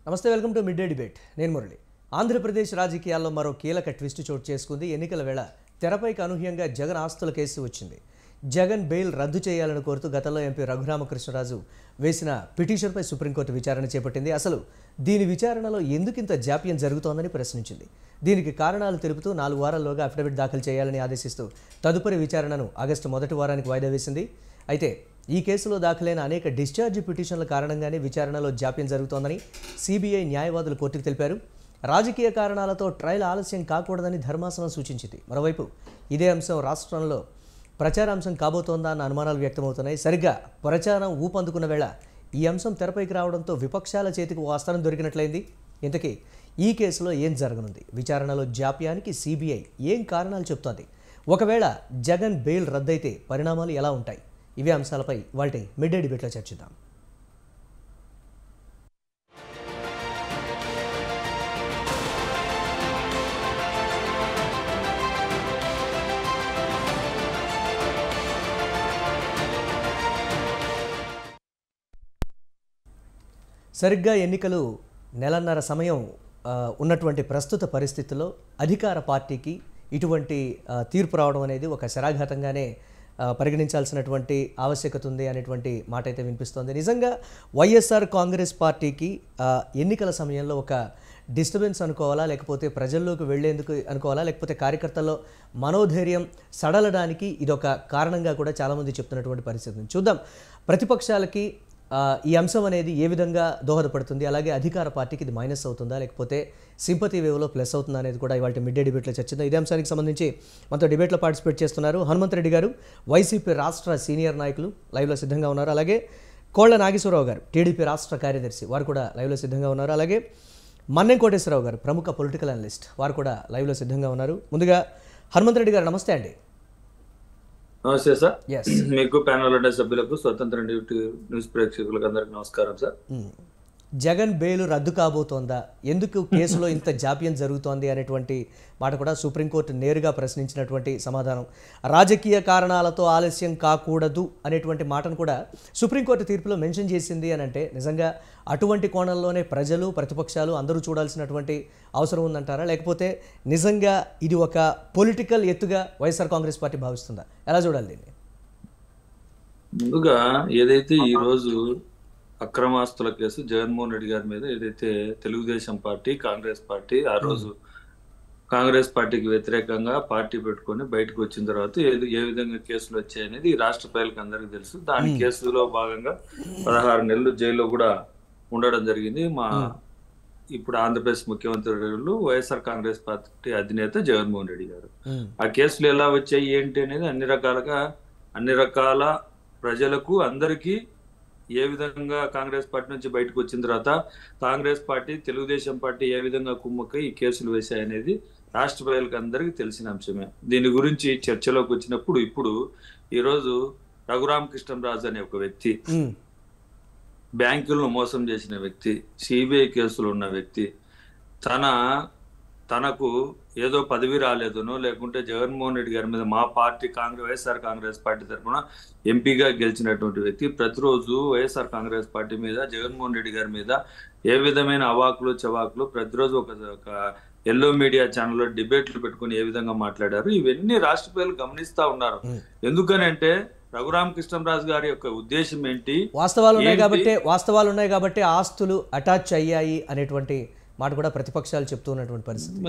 నమస్తే, welcome to mid day debate. నేను మురళి. ఆంధ్రప్రదేశ్ రాజకీయాల్లో మరో కీలక ట్విస్ట్ చోటు చేసుకుంది. ఎన్నికల వేళ తెరపైకి అనూహ్యంగా జగన్ ఆస్తుల కేసు వచ్చింది. జగన్ బెయిల్ రద్దు చేయాలని కోరుతూ గతంలో ఎంపీ రఘురామకృష్ణరాజు వేసిన పిటిషన్పై సుప్రీంకోర్టు విచారణ చేపట్టింది. అసలు దీని విచారణలో ఎందుకింత జాప్యం జరుగుతోందని ప్రశ్నించింది. దీనికి కారణాలు తెలుపుతూ 4 వారాల్లోగా అఫిడవిట్ దాఖలు చేయాలని ఆదేశిస్తూ తదుపరి విచారణను ఆగస్టు మొదటి వారానికి వాయిదా వేసింది. అయితే ఈ కేసులో దాఖలైన అనేక డిశ్చార్జ్ పిటిషన్ల కారణంగానే విచారణలో జాప్యం జరుగుతోందని సిబిఐ న్యాయవాదులు కోర్టుకు తెలిపారు. రాజకీయ కారణాలతో ట్రయల్ ఆలస్యం కాకూడదని ధర్మాసనం సూచించింది. మరోవైపు ఇదే అంశం రాష్ట్రంలో ప్రచారాంశం కాబోతోందా అన్న అనుమానాలు వ్యక్తమవుతున్నాయి. సరిగ్గా ప్రచారం ఊపందుకున్న వేళ ఈ అంశం తెరపైకి రావడంతో విపక్షాల చేతికి ఆస్థానం దొరికినట్లయింది. ఇంతకీ ఈ కేసులో ఏం జరగనుంది? విచారణలో జాప్యానికి సిబిఐ ఏం కారణాలు చెప్తోంది? ఒకవేళ జగన్ బెయిల్ రద్దయితే పరిణామాలు ఎలా ఉంటాయి? ఇవే అంశాలపై వాటి మిడ్ డే డిబేట్లో చర్చిద్దాం. సరిగ్గా ఎన్నికలు నెలన్నర సమయం ఉన్నటువంటి ప్రస్తుత పరిస్థితుల్లో అధికార పార్టీకి ఇటువంటి తీర్పు రావడం అనేది ఒక శరాఘాతంగానే పరిగణించాల్సినటువంటి ఆవశ్యకత ఉంది అనేటువంటి మాట అయితే వినిపిస్తోంది. నిజంగా వైఎస్ఆర్ కాంగ్రెస్ పార్టీకి ఎన్నికల సమయంలో ఒక డిస్టర్బెన్స్ అనుకోవాలా, లేకపోతే ప్రజల్లోకి వెళ్లేందుకు అనుకోవాలా, లేకపోతే కార్యకర్తల్లో మనోధైర్యం సడలడానికి ఇదొక కారణంగా కూడా చాలామంది చెప్తున్నటువంటి పరిస్థితి. చూద్దాం ప్రతిపక్షాలకి ఈ అంశం అనేది ఏ విధంగా దోహదపడుతుంది, అలాగే అధికార పార్టీకి ఇది మైనస్ అవుతుందా, లేకపోతే సింపతి వేవ్లో ప్లస్ అవుతుందా అనేది కూడా ఇవాళ మిడ్ డే డిబేట్లో చర్చిద్దాం. ఇదే అంశానికి సంబంధించి మనతో డిబేట్లో పార్టిసిపేట్ చేస్తున్నారు హనుమంతరెడ్డి గారు, వైసీపీ రాష్ట్ర సీనియర్ నాయకులు, లైవ్లో సిద్ధంగా ఉన్నారు. అలాగే కోళ్ల నాగేశ్వరరావు గారు, టీడీపీ రాష్ట్ర కార్యదర్శి, వారు కూడా లైవ్లో సిద్ధంగా ఉన్నారు. అలాగే మన్నెం కోటేశ్వరరావు గారు, ప్రముఖ పొలిటికల్ అనలిస్ట్, వారు కూడా లైవ్లో సిద్ధంగా ఉన్నారు. ముందుగా హనుమంతరెడ్డి గారు నమస్తే అండి. నమస్తే సార్. మీకు ప్యానల్ ఉండే సభ్యులకు, స్వతంత్ర న్యూస్ ప్రేక్షకులకు అందరికి నమస్కారం సార్. జగన్ బెయిల్ రద్దు కాబోతోందా, ఎందుకు కేసులో ఇంత జాప్యం జరుగుతోంది అనేటువంటి మాట కూడా సుప్రీంకోర్టు నేరుగా ప్రశ్నించినటువంటి సమాధానం. రాజకీయ కారణాలతో ఆలస్యం కాకూడదు అనేటువంటి మాటను కూడా సుప్రీంకోర్టు తీర్పులో మెన్షన్ చేసింది అని అంటే నిజంగా అటువంటి కోణంలోనే ప్రజలు, ప్రతిపక్షాలు అందరూ చూడాల్సినటువంటి అవసరం ఉందంటారా, లేకపోతే నిజంగా ఇది ఒక పొలిటికల్ ఎత్తుగా వైఎస్ఆర్ కాంగ్రెస్ పార్టీ భావిస్తుందా? ఎలా చూడాలి దీన్ని? ముందుగా ఏదైతే ఈరోజు అక్రమాస్తుల కేసు జగన్మోహన్ రెడ్డి గారి మీద ఏదైతే తెలుగుదేశం పార్టీ, కాంగ్రెస్ పార్టీ ఆ రోజు కాంగ్రెస్ పార్టీకి వ్యతిరేకంగా పార్టీ పెట్టుకొని బయటకు వచ్చిన తర్వాత ఏ విధంగా కేసులు వచ్చాయనేది ఈ రాష్ట్ర ప్రజలకు అందరికీ తెలుసు. దాని కేసులో భాగంగా 16 నెలలు జైల్లో కూడా ఉండడం జరిగింది మా ఇప్పుడు ఆంధ్రప్రదేశ్ ముఖ్యమంత్రి వైఎస్ఆర్ కాంగ్రెస్ పార్టీ అధినేత జగన్మోహన్ రెడ్డి గారు. ఆ కేసులు ఎలా వచ్చాయి ఏంటి అనేది అన్ని రకాల ప్రజలకు అందరికీ ఏ విధంగా కాంగ్రెస్ పార్టీ నుంచి బయటకు వచ్చిన తర్వాత కాంగ్రెస్ పార్టీ, తెలుగుదేశం పార్టీ ఏ విధంగా కుమ్మక్కై ఈ కేసులు వేశాయనేది రాష్ట్ర ప్రజలకు అందరికీ తెలిసిన అంశమే. దీని గురించి చర్చలోకి వచ్చినప్పుడు ఇప్పుడు ఈరోజు రఘురామకృష్ణరాజు అనే ఒక వ్యక్తి, బ్యాంకులను మోసం చేసిన వ్యక్తి, సిబిఐ కేసులు ఉన్న వ్యక్తి, తనకు ఏదో పదవి రాలేదనో లేకుంటే జగన్మోహన్ రెడ్డి గారి మీద మా పార్టీ వైఎస్ఆర్ కాంగ్రెస్ పార్టీ తరఫున ఎంపీగా గెలిచినటువంటి వ్యక్తి ప్రతిరోజు వైఎస్ఆర్ కాంగ్రెస్ పార్టీ మీద, జగన్మోహన్ రెడ్డి గారి మీద ఏ విధమైన అవాకులు చవాకులు ప్రతిరోజు ఒక ఎల్లో మీడియా ఛానల్లో డిబేట్లు పెట్టుకుని ఏ విధంగా మాట్లాడారు, ఇవన్నీ రాష్ట్ర ప్రజలు గమనిస్తా ఉన్నారు. ఎందుకనంటే రఘురామకృష్ణరాజు గారి యొక్క ఉద్దేశం ఏంటి? వాస్తవాలు ఉన్నాయి కాబట్టి ఆస్తులు అటాచ్ అయ్యాయి అనేటువంటి మాట కూడా ప్రతిపక్షాలు చెప్తున్నటువంటి పరిస్థితి.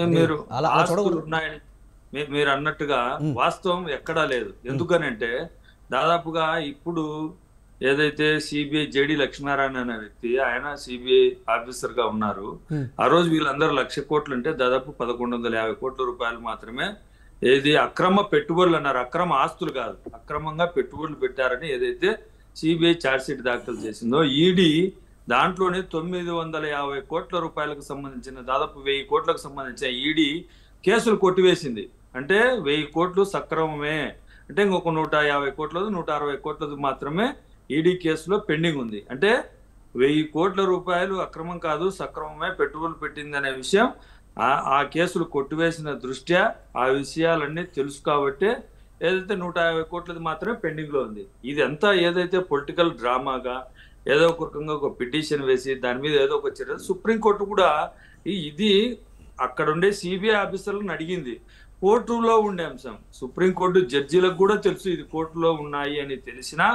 మీరు అన్నట్టుగా వాస్తవం ఎక్కడా లేదు. ఎందుకనంటే దాదాపుగా ఇప్పుడు ఏదైతే సిబిఐ జేడి లక్ష్మీనారాయణ అనే వ్యక్తి, ఆయన సిబిఐ ఆఫీసర్ గా ఉన్నారు. ఆ రోజు వీళ్ళందరూ 1,00,000 కోట్లు అంటే దాదాపు 1,150 కోట్ల రూపాయలు మాత్రమే ఏది అక్రమ పెట్టుబడులు అన్నారు. అక్రమ ఆస్తులు కాదు, అక్రమంగా పెట్టుబడులు పెట్టారని ఏదైతే సిబిఐ ఛార్జ్ షీట్ దాఖలు చేసిందో, ఈడీ దాంట్లోనే 950 కోట్ల రూపాయలకు సంబంధించిన దాదాపు 1000 కోట్లకు సంబంధించిన ఈడీ కేసులు కొట్టివేసింది. అంటే 1000 కోట్లు సక్రమమే, అంటే ఇంకొక 150 కోట్లది 160 కోట్లది మాత్రమే ఈడీ కేసులో పెండింగ్ ఉంది. అంటే 1000 కోట్ల రూపాయలు అక్రమం కాదు, సక్రమమే పెట్టుబడులు పెట్టింది అనే విషయం ఆ కేసులు కొట్టివేసిన దృష్ట్యా ఆ విషయాలన్నీ తెలుసు కాబట్టి ఏదైతే 150 కోట్లది మాత్రమే పెండింగ్ లో ఉంది. ఇది అంతా ఏదైతే పొలిటికల్ డ్రామాగా ఏదో ఒక రకంగా ఒక పిటిషన్ వేసి దాని మీద ఏదో ఒక చర్య. సుప్రీంకోర్టు కూడా ఇది అక్కడ ఉండే సిబిఐ ఆఫీసర్లను అడిగింది. కోర్టులో ఉండే అంశం సుప్రీంకోర్టు జడ్జీలకు కూడా తెలుసు ఇది కోర్టులో ఉన్నాయి అని తెలిసినా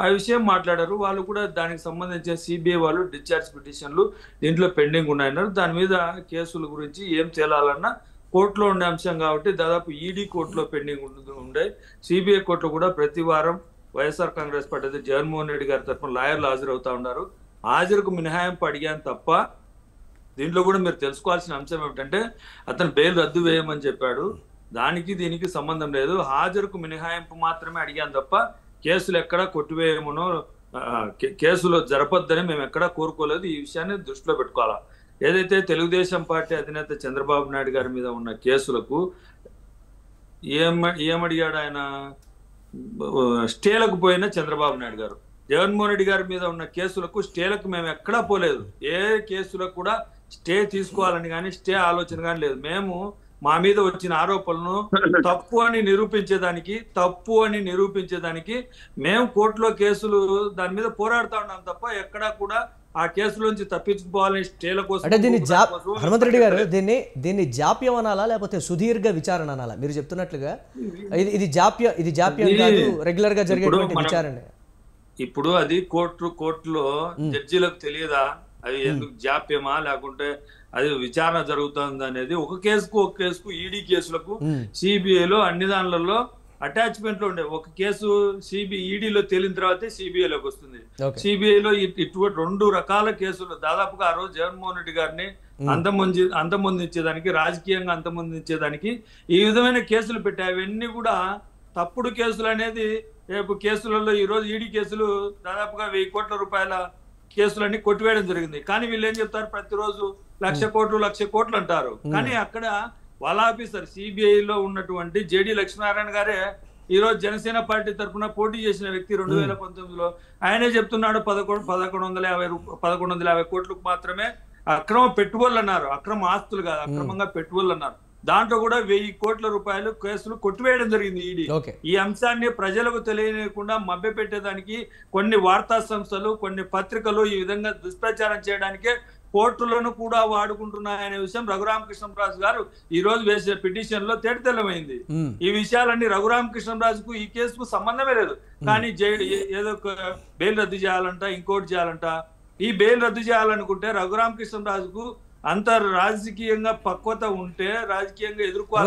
ఆ విషయం మాట్లాడారు. వాళ్ళు కూడా దానికి సంబంధించిన సిబిఐ వాళ్ళు డిశ్చార్జ్ పిటిషన్లు దీంట్లో పెండింగ్ ఉన్నాయన్నారు. దాని మీద కేసుల గురించి ఏం తేలాలన్నా కోర్టులో ఉండే అంశం కాబట్టి దాదాపు ఈడీ కోర్టులో పెండింగ్ ఉండే. సిబిఐ కోర్టులో కూడా ప్రతి వారం వైఎస్ఆర్ కాంగ్రెస్ పార్టీ అయితే జగన్మోహన్ రెడ్డి గారి తరఫున లాయర్లు హాజరవుతా ఉన్నారు. హాజరుకు మినహాయింపు అడిగాను తప్ప దీంట్లో కూడా మీరు తెలుసుకోవాల్సిన అంశం ఏమిటంటే అతను బెయిల్ రద్దు వేయమని చెప్పాడు. దానికి దీనికి సంబంధం లేదు. హాజరుకు మినహాయింపు మాత్రమే అడిగాను తప్ప కేసులు ఎక్కడా కొట్టివేయమనో కేసులో జరపొద్దని మేము ఎక్కడా కోరుకోలేదు. ఈ విషయాన్ని దృష్టిలో పెట్టుకోవాలా. ఏదైతే తెలుగుదేశం పార్టీ అధినేత చంద్రబాబు నాయుడు గారి మీద ఉన్న కేసులకు ఏమడిగాడు ఆయన, స్టేలకు పోయిన చంద్రబాబు నాయుడు గారు జగన్మోహన్ రెడ్డి గారి మీద ఉన్న కేసులకు స్టేలకు మేము ఎక్కడా పోలేదు. ఏ కేసులకు కూడా స్టే తీసుకోవాలని కానీ స్టే ఆలోచన కానీ లేదు. మేము మా మీద వచ్చిన ఆరోపణలను తప్పు అని నిరూపించేదానికి మేము కోర్టులో కేసులు దాని మీద పోరాడుతూ ఉన్నాం తప్ప ఎక్కడా కూడా ఆ కేసులోంచి తప్పించుకోవాలని స్టేల కోసం. అంటే హనుమంత్ రెడ్డి గారు దీన్ని జాప్యం అనాలా లేకపోతే సుదీర్ఘ విచారణ అనాలా? మీరు చెప్తున్నట్లుగా ఇది జాప్యం కాదు, రెగ్యులర్ గా జరిగేటువంటి విచారణ. ఇప్పుడు అది కోర్టులో జడ్జీలకు తెలియదా అది ఎందుకు జాప్యమా లేకుంటే అది విచారణ జరుగుతుంది అనేది? ఒక కేసుకు ఈడీ కేసులకు సిబిఐలో అన్ని దానిలలో అటాచ్మెంట్ లో ఉండే ఒక కేసు ఈడీలో తేలిన తర్వాతే సిబిఐలోకి వస్తుంది. సిబిఐలో ఇటువంటి 2 రకాల కేసులు దాదాపుగా ఆ రోజు జగన్మోహన్ రెడ్డి గారిని అంతమొందించేదానికి రాజకీయంగా అంతమొందించేదానికి ఈ విధమైన కేసులు పెట్టాయి. అవన్నీ కూడా తప్పుడు కేసులు అనేది రేపు కేసులలో ఈ రోజు ఈడీ కేసులు దాదాపుగా 1000 కోట్ల రూపాయల కేసులన్నీ కొట్టివేయడం జరిగింది. కానీ వీళ్ళు ఏం చెప్తారు, ప్రతిరోజు 1,00,00,000 కోట్లు అంటారు. కానీ అక్కడ వాళ్ళ ఆఫీసర్ సిబిఐలో ఉన్నటువంటి జేడి లక్ష్మీనారాయణ గారే ఈ రోజు జనసేన పార్టీ తరఫున పోటీ చేసిన వ్యక్తి 2019లో ఆయనే చెప్తున్నాడు 1150 కోట్లకు మాత్రమే అక్రమ పెట్టుబడులు అన్నారు. అక్రమ ఆస్తులు కాదు, అక్రమంగా పెట్టుబడులు అన్నారు. దాంట్లో కూడా 1000 కోట్ల రూపాయలు కేసులు కొట్టివేయడం జరిగింది ఈడీ. ఈ అంశాన్ని ప్రజలకు తెలియకుండా మభ్య పెట్టేదానికి కొన్ని వార్తా సంస్థలు కొన్ని పత్రికలు ఈ విధంగా దుష్ప్రచారం చేయడానికే కోర్టులను కూడా వాడుకుంటున్నాయనే విషయం రఘురామకృష్ణరాజు గారు ఈ రోజు వేసే పిటిషన్ లో తేటతెల్లమైంది. ఈ విషయాలన్నీ రఘురామకృష్ణరాజుకు ఈ కేసుకు సంబంధమే లేదు. కానీ ఏదో బెయిల్ రద్దు చేయాలంట, ఇంకోటి చేయాలంట. ఈ బెయిల్ రద్దు చేయాలనుకుంటే రఘురామకృష్ణరాజుకు అంత రాజకీయంగా పక్వత ఉంటే రాజకీయంగా ఎదుర్కోవాలి.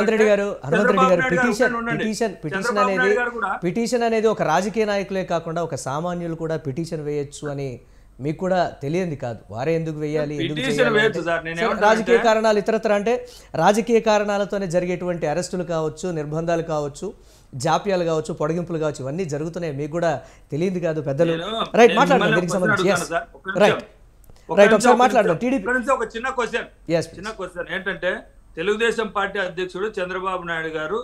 పిటిషన్ అనేది ఒక రాజకీయ నాయకులే కాకుండా ఒక సామాన్యులు కూడా పిటిషన్ వేయొచ్చు అని మీకు కూడా తెలియంది కాదు. వారే ఎందుకు వేయాలి, రాజకీయ కారణాలు ఇతరత్ర అంటే రాజకీయ కారణాలతోనే జరిగేటువంటి అరెస్టులు కావచ్చు, నిర్బంధాలు కావచ్చు, జాప్యాలు కావచ్చు, పొడిగింపులు కావచ్చు, ఇవన్నీ జరుగుతున్నాయి. మీకు కూడా తెలియదు కాదు పెద్దలు. రైట్, మాట్లాడండి దీనికి సంబంధించి. రైట్, ఒకసారి మాట్లాడదాం. టీడీపీ ఒక చిన్న క్వశ్చన్ ఏంటంటే తెలుగుదేశం పార్టీ అధ్యక్షుడు చంద్రబాబు నాయుడు గారు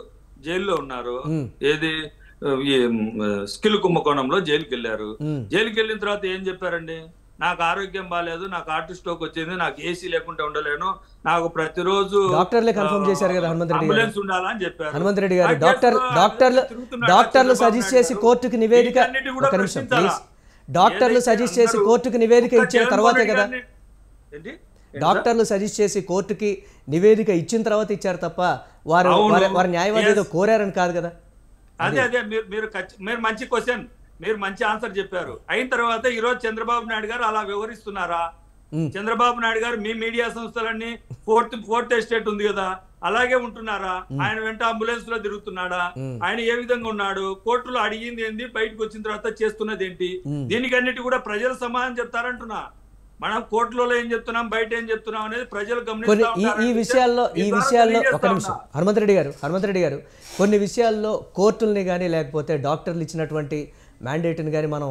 జైల్లో ఉన్నారు. ఏది స్కిల్ కుంభకోణంలో జైలుకి వెళ్ళారు. జైలుకి వెళ్ళిన తర్వాత ఏం చెప్పారండి, నాకు ఆరోగ్యం బాగాలేదు, నాకు హార్ట్ స్ట్రోక్ వచ్చింది, నాకు ఏసీ లేకుండా ఉండలేను, నాకు ప్రతిరోజు అంబులెన్స్ ఉండాలని చెప్పారు. హనుమంత్ రెడ్డి గారు డాక్టర్లు సజెస్ట్ చేసి కోర్టుకు నివేదిక డాక్టర్లు సజెస్ట్ చేసి కోర్టుకి నివేదిక ఇచ్చిన తర్వాతే కదా, డాక్టర్లు సజెస్ట్ చేసి కోర్టుకి నివేదిక ఇచ్చిన తర్వాత ఇచ్చారు తప్ప వారి న్యాయవాది ఏదో కోరారని కాదు కదా. అదే మీరు మంచి క్వశ్చన్, మీరు మంచి ఆన్సర్ చెప్పారు. అయిన తర్వాత ఈ రోజు చంద్రబాబు నాయుడు గారు అలా వివరిస్తున్నారా? చంద్రబాబు నాయుడు గారు మీ మీడియా సంస్థలన్నీ ఫోర్త్ ఎస్టేట్ ఉంది కదా, అలాగే ఉంటున్నారా? ఆయన వెంట అంబులెన్స్ లో తిరుగుతున్నాడా? ఆయన ఏ విధంగా ఉన్నాడు? కోర్టులో అడిగింది ఏంది, బయటకు వచ్చిన తర్వాత చేస్తున్నది ఏంటి? దీనికి అన్నిటి కూడా ప్రజలు సమాధానం చెప్తారంటున్నా. మనం కోర్టులో ఏం చెప్తున్నాం, బయట ఏం చెప్తున్నాం అనేది ప్రజలు ఈ విషయాల్లో ఒక నిమిషం హనుమంత్ రెడ్డి గారు కొన్ని విషయాల్లో కోర్టుల్ని కానీ లేకపోతే డాక్టర్లు ఇచ్చినటువంటి మ్యాండేట్ని కానీ మనం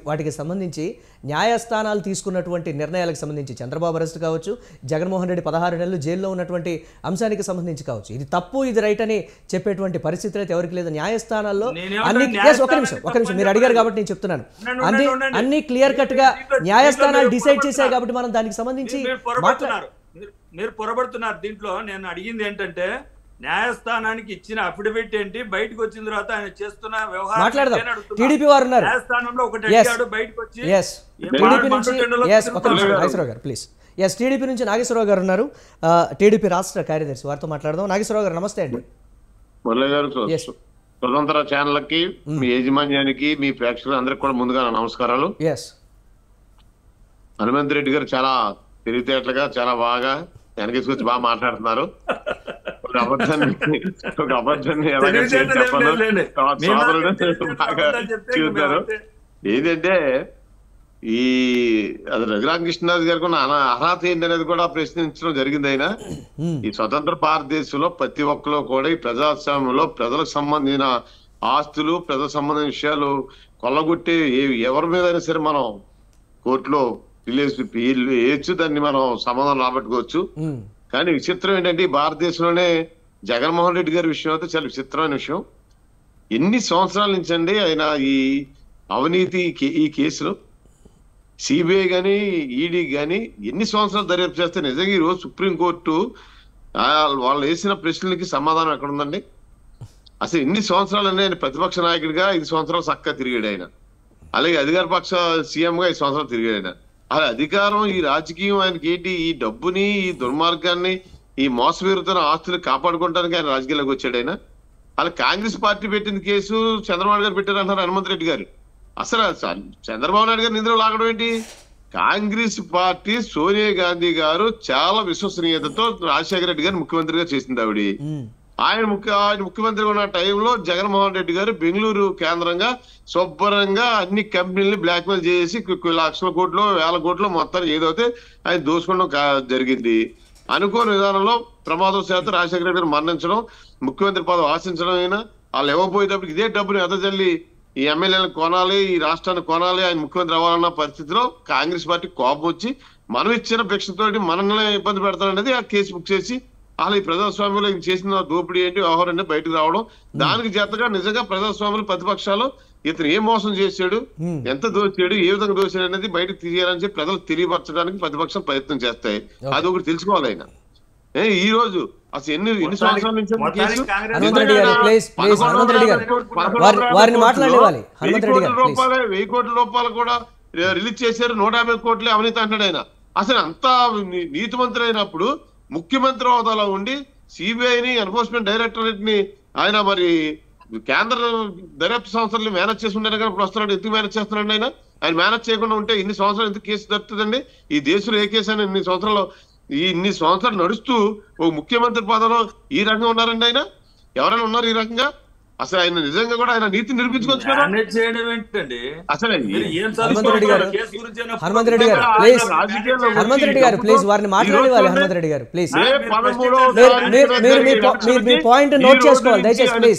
వాటికి సంబంధించి న్యాయస్థానాలు తీసుకున్నటువంటి నిర్ణయాలకు సంబంధించి చంద్రబాబు అరెస్ట్ కావచ్చు, జగన్మోహన్ రెడ్డి 16 నెలలు జైల్లో ఉన్నటువంటి అంశానికి సంబంధించి కావచ్చు, ఇది తప్పు ఇది రైట్ అని చెప్పేటువంటి పరిస్థితి అయితే ఎవరికి లేదు. న్యాయస్థానాల్లో ఒక నిమిషం మీరు అడిగారు కాబట్టి నేను చెప్తున్నాను, అన్ని క్లియర్ కట్ గా న్యాయస్థానాలు డిసైడ్ చేశాయి కాబట్టి మనం దానికి సంబంధించి మీరు పొరబడుతున్నారు. దీంట్లో నేను అడిగింది ఏంటంటే న్యాయస్థానానికి ఇచ్చిన అఫిడవిట్ ఏంటి, బయటకు వచ్చిన తర్వాత ఆయన చేస్తున్న మాట్లాడదాం. వ్యవహారం టీడీపీ వారు ఉన్నారు. న్యాయస్థానంలో ఒకటి Yes. అడిగాడు, బయటకు వచ్చి Yes. టీడీపీ నుంచి నాగేశ్వరరావు గారు ప్లీజ్. ఎస్, టీడీపీ నుంచి నాగేశ్వరరావు గారు ఉన్నారు, టీడీపీ రాష్ట్ర కార్యదర్శి. వారితో మాట్లాడదాం. నాగేశ్వరరావు గారు నమస్తే అండి. మురళి గారు, Yes. స్వతంత్ర ఛానల్కి, మీ యాజమాన్యానికి, మీ ప్రేక్షకులందరికీ కూడా ముందుగా నా నమస్కారాలు. ఎస్, హనుమంత్ రెడ్డి గారు చాలా తెలివితేటలుగా, చాలా బాగా వెనకేసుకొచ్చి బాగా మాట్లాడుతున్నారు. ఒక అబద్ధాన్ని ఎలాగ చెప్పను బాగా చూస్తారు. ఏంటంటే ఈ అది రఘురామకృష్ణరాజు గారికి ఉన్న అర్హత ఏంటనేది కూడా ప్రశ్నించడం జరిగింది. ఆయన ఈ స్వతంత్ర భారతదేశంలో ప్రతి ఒక్కరు కూడా ఈ ప్రజాస్వామ్యంలో ప్రజలకు సంబంధించిన ఆస్తులు, ప్రజలకు సంబంధించిన విషయాలు కొల్లగొట్టి ఎవరి మీద అయినా సరే మనం కోర్టులో వేయచ్చు, దాన్ని మనం సమాధానం రాబట్టుకోవచ్చు. కానీ విచిత్రం ఏంటంటే ఈ భారతదేశంలోనే జగన్మోహన్ రెడ్డి గారి విషయం అయితే చాలా విచిత్రమైన విషయం. ఎన్ని సంవత్సరాల నుంచి అండి ఆయన ఈ అవినీతి ఈ కేసులు సిబిఐ కానీ ఈడీ కానీ ఎన్ని సంవత్సరాలు దర్యాప్తు చేస్తే నిజంగా ఈరోజు సుప్రీంకోర్టు వాళ్ళు వేసిన ప్రశ్నలకి సమాధానం ఎక్కడ ఉందండి? అసలు ఎన్ని సంవత్సరాలు ఆయన ప్రతిపక్ష నాయకుడిగా 5 సంవత్సరాలు చక్కగా తిరిగాడు ఆయన, అలాగే అధికార పక్ష సీఎంగా 5 సంవత్సరాలు తిరిగాడు ఆయన. అలా అధికారం, ఈ రాజకీయం ఆయనకి ఏంటి, ఈ డబ్బుని, ఈ దుర్మార్గాన్ని, ఈ మోసపేరుతున్న ఆస్తులు కాపాడుకోవడానికి ఆయన రాజకీయాల్లోకి వచ్చాడు ఆయన. అలా కాంగ్రెస్ పార్టీ పెట్టిన కేసు చంద్రబాబు గారు పెట్టారంటారు హనుమంత్ రెడ్డి గారు. అసలు చంద్రబాబు నాయుడు గారు నిద్ర లాగడం ఏంటి? కాంగ్రెస్ పార్టీ సోనియా గాంధీ గారు చాలా విశ్వసనీయతతో రాజశేఖర రెడ్డి గారు ముఖ్యమంత్రిగా చేసింది ఆవిడ. ఆయన ముఖ్యమంత్రిగా ఉన్న టైంలో జగన్మోహన్ రెడ్డి గారు బెంగళూరు కేంద్రంగా శుభ్రంగా అన్ని కంపెనీలని బ్లాక్మెయిల్ చేసి లక్షల కోట్లు, వేల కోట్లు మొత్తం ఏదైతే ఆయన దోచుకోవడం జరిగింది. అనుకోని విధానంలో ప్రమాదవశాత్తు రాజశేఖర రెడ్డి గారు మరణించడం, ముఖ్యమంత్రి పదవి ఆశించడం అయినా వాళ్ళు ఇవ్వబోయేటప్పుడు ఇదే డబ్బుని ఎదజల్లి ఈ ఎమ్మెల్యేలను కొనాలి, ఈ రాష్ట్రాన్ని కొనాలి, ఆయన ముఖ్యమంత్రి అవ్వాలన్న పరిస్థితిలో కాంగ్రెస్ పార్టీ కోపం వచ్చి మనం ఇచ్చిన భిక్షతో మనల్ని ఇబ్బంది పెడతారనేది ఆ కేసు బుక్ చేసి అలా ఈ ప్రజాస్వామ్యంలో చేసిన దోపిడీ ఏంటి, వ్యవహారం ఏంటి బయటకు రావడం. దానికి జతగా నిజంగా ప్రజాస్వామ్యంలో ప్రతిపక్షాలు ఇతను ఏం మోసం చేశాడు, ఎంత దోచాడు, ఏ విధంగా దోచాడు అనేది బయటకు తీయాలని చెప్పి ప్రజలు తెలియపరచడానికి ప్రతిపక్షం ప్రయత్నం చేస్తాయి. అది ఒకటి తెలుసుకోవాలి ఆయన. ఈ రోజు అసలు ఎన్ని సంవత్సరాల నుంచి 1000 కోట్ల రూపాయలు కూడా రిలీజ్ చేశారు, 150 కోట్లే అవినీతి అంటాడు ఆయన. అసలు అంతా నీతి మంత్రి అయినప్పుడు ముఖ్యమంత్రి హోదాలో ఉండి సిబిఐని, ఎన్ఫోర్స్మెంట్ డైరెక్టరేట్ ని ఆయన మరి కేంద్ర దర్యాప్తు సంస్థలు మేనేజ్ చేసి ఉండే ఇప్పుడు వస్తున్నాడు. ఎందుకు మేనేజ్ చేస్తున్నాడు ఆయన? ఆయన మేనేజ్ చేయకుండా ఉంటే ఇన్ని సంవత్సరాలు ఎందుకు కేసు దొరుకుతుందండి? ఈ దేశంలో ఏ కేసు అని ఇన్ని సంవత్సరాలు నడుస్తూ ఓ ముఖ్యమంత్రి పదవిలో ఈ రకంగా ఉన్నారండి ఆయన? ఎవరైనా ఉన్నారు ఈ రకంగా? అసలు ఆయన నిజంగా కూడా ఆయన నీతి నిరూపించుకోవచ్చు కదా. అసలు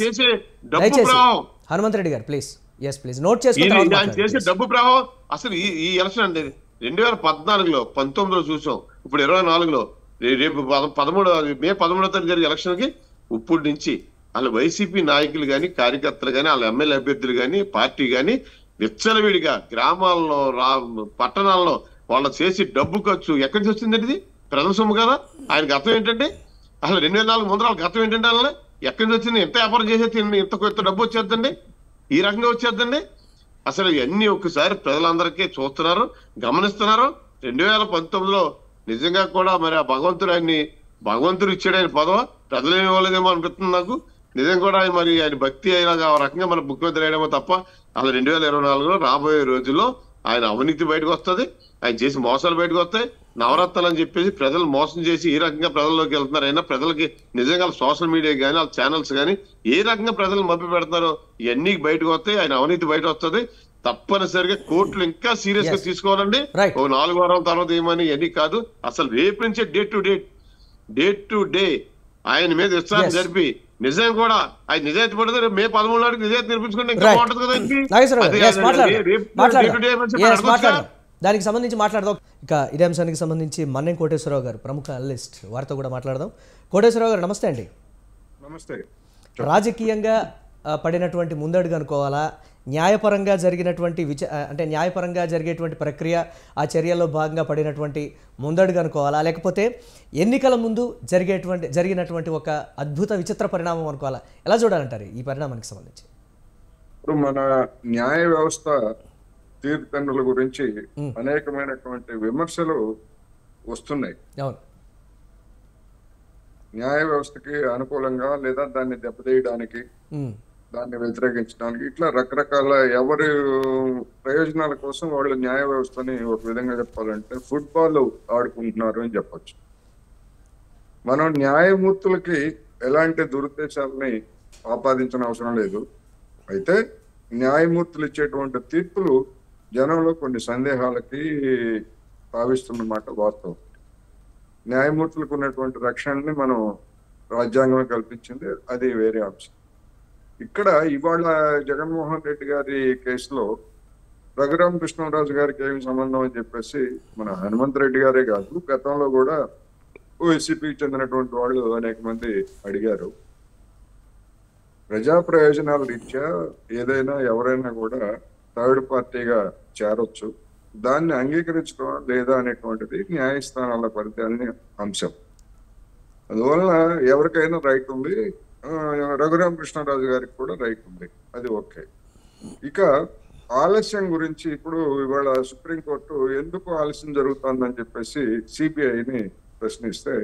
చేసే డబ్బు ప్రవాహం అసలు ఈ ఎలక్షన్ అండి 2014లో 19లో చూసాం, ఇప్పుడు 24లో, రేపు మే 13వ తారీఖు జరిగే ఎలక్షన్ కి ఇప్పుడు నుంచి వాళ్ళ వైసీపీ నాయకులు కానీ, కార్యకర్తలు కానీ, వాళ్ళ ఎమ్మెల్యే అభ్యర్థులు కానీ, పార్టీ కానీ విచ్చలవిడిగా గ్రామాల్లో, పట్టణాల్లో వాళ్ళు చేసి డబ్బు ఖర్చు ఎక్కడి నుంచి వచ్చిందండి? ఇది ప్రజల సొమ్ము కదా. ఆయనకి అర్థం ఏంటంటే అసలు 2004 ముందర వాళ్ళకి అర్థం ఏంటంటే వాళ్ళని ఎక్కడి నుంచి వచ్చింది, ఎంత వ్యాపారం చేసేది, ఇంత డబ్బు వచ్చేద్దండి, ఈ రకంగా వచ్చేద్దండి. అసలు ఇవన్నీ ఒక్కసారి ప్రజలందరికీ చూస్తున్నారు, గమనిస్తున్నారు. 2019లో నిజంగా కూడా మరి ఆ భగవంతుడు ఇచ్చాడు ఆయన పదవ, ప్రజలు ఏమి ఇవ్వలేదేమో అనిపిస్తుంది నాకు. నిజంగా కూడా మరి ఆయన భక్తి అయినా ఆ రకంగా మన ముఖ్యమంత్రి అయ్యడమో తప్ప అసలు 2024లో రాబోయే రోజుల్లో ఆయన అవినీతి బయటకు వస్తుంది, ఆయన చేసి మోసాలు బయటకు వస్తాయి. నవరత్నాలు అని చెప్పేసి ప్రజలు మోసం చేసి ఏ రకంగా ప్రజల్లోకి వెళ్తున్నారు అయినా ప్రజలకి నిజంగా సోషల్ మీడియా కానీ, వాళ్ళ ఛానల్స్ కానీ ఏ రకంగా ప్రజలు మభ్య పెడతారో ఇవన్నీ బయటకు వస్తాయి. ఆయన అవినీతి బయట వస్తుంది. తప్పనిసరిగా కోర్టులు ఇంకా సీరియస్ గా తీసుకోవాలండి. ఓ 4 వారాల తర్వాత ఏమని ఇవన్నీ కాదు, అసలు రేపు నుంచే డే టు డే ఆయన మీద విచారణ జరిపి నిజం కూడా ఆయన నిజాయితీ పడితే మే 13 నాటికి నిజాయితీ నిరూపించుకుంటే ఇంకా బాగుంటుంది కదా. దానికి సంబంధించి మాట్లాడదాం. ఇక ఇదే అంశానికి సంబంధించి మన్నెం కోటేశ్వరరావు గారు, ప్రముఖ అనలిస్ట్, వారితో కూడా మాట్లాడదాం. కోటేశ్వరరావు గారు నమస్తే అండి. నమస్తే. రాజకీయంగా పడినటువంటి ముందడుగు అనుకోవాలా, న్యాయపరంగా జరిగినటువంటి అంటే న్యాయపరంగా జరిగేటువంటి ప్రక్రియ ఆ చర్యల్లో భాగంగా పడినటువంటి ముందడుగు అనుకోవాలా, లేకపోతే ఎన్నికల ముందు జరిగినటువంటి ఒక అద్భుత విచిత్ర పరిణామం అనుకోవాలా? ఎలా చూడాలంటారు ఈ పరిణామానికి సంబంధించి? ఇప్పుడు మన న్యాయ వ్యవస్థ తీర్థన్నుల గురించి అనేకమైనటువంటి విమర్శలు వస్తున్నాయి. అవును. న్యాయ వ్యవస్థకి అనుకూలంగా లేదా దాన్ని దెబ్బతీయడానికి, దాన్ని వ్యతిరేకించడానికి, ఇట్లా రకరకాల ఎవరి ప్రయోజనాల కోసం వాళ్ళు న్యాయ వ్యవస్థని ఒక విధంగా చెప్పాలంటే ఫుట్బాల్ ఆడుకుంటున్నారు అని చెప్పొచ్చు. మనం న్యాయమూర్తులకి ఎలాంటి దురుద్దేశాలని ఆపాదించిన అవసరం లేదు. అయితే న్యాయమూర్తులు ఇచ్చేటువంటి తీర్పులు జనంలో కొన్ని సందేహాలకి భావిస్తున్నమాట వాస్తవం. న్యాయమూర్తులకు ఉన్నటువంటి రక్షణని మనం రాజ్యాంగం కల్పించింది, అది వేరే అంశం. ఇక్కడ ఇవాళ జగన్మోహన్ రెడ్డి గారి కేసులో రఘురామ కృష్ణరాజు గారికి ఏమి సంబంధం అని చెప్పేసి మన హనుమంత్ రెడ్డి గారే కాదు, గతంలో కూడా వైసీపీకి చెందినటువంటి వాళ్ళు అనేక మంది అడిగారు. ప్రజా ప్రయోజనాల రీత్యా ఏదైనా ఎవరైనా కూడా థర్డ్ పార్టీగా చేరొచ్చు, దాన్ని అంగీకరించడం లేదా అనేటువంటిది న్యాయస్థానాల పరిధి అనే అంశం. అందువలన ఎవరికైనా రైట్ ఉంది, రఘురామకృష్ణరాజు గారికి కూడా రైట్ ఉంది, అది ఓకే. ఇక ఆలస్యం గురించి ఇప్పుడు ఇవాళ సుప్రీంకోర్టు ఎందుకు ఆలస్యం జరుగుతుందని చెప్పేసి సిబిఐని ప్రశ్నిస్తే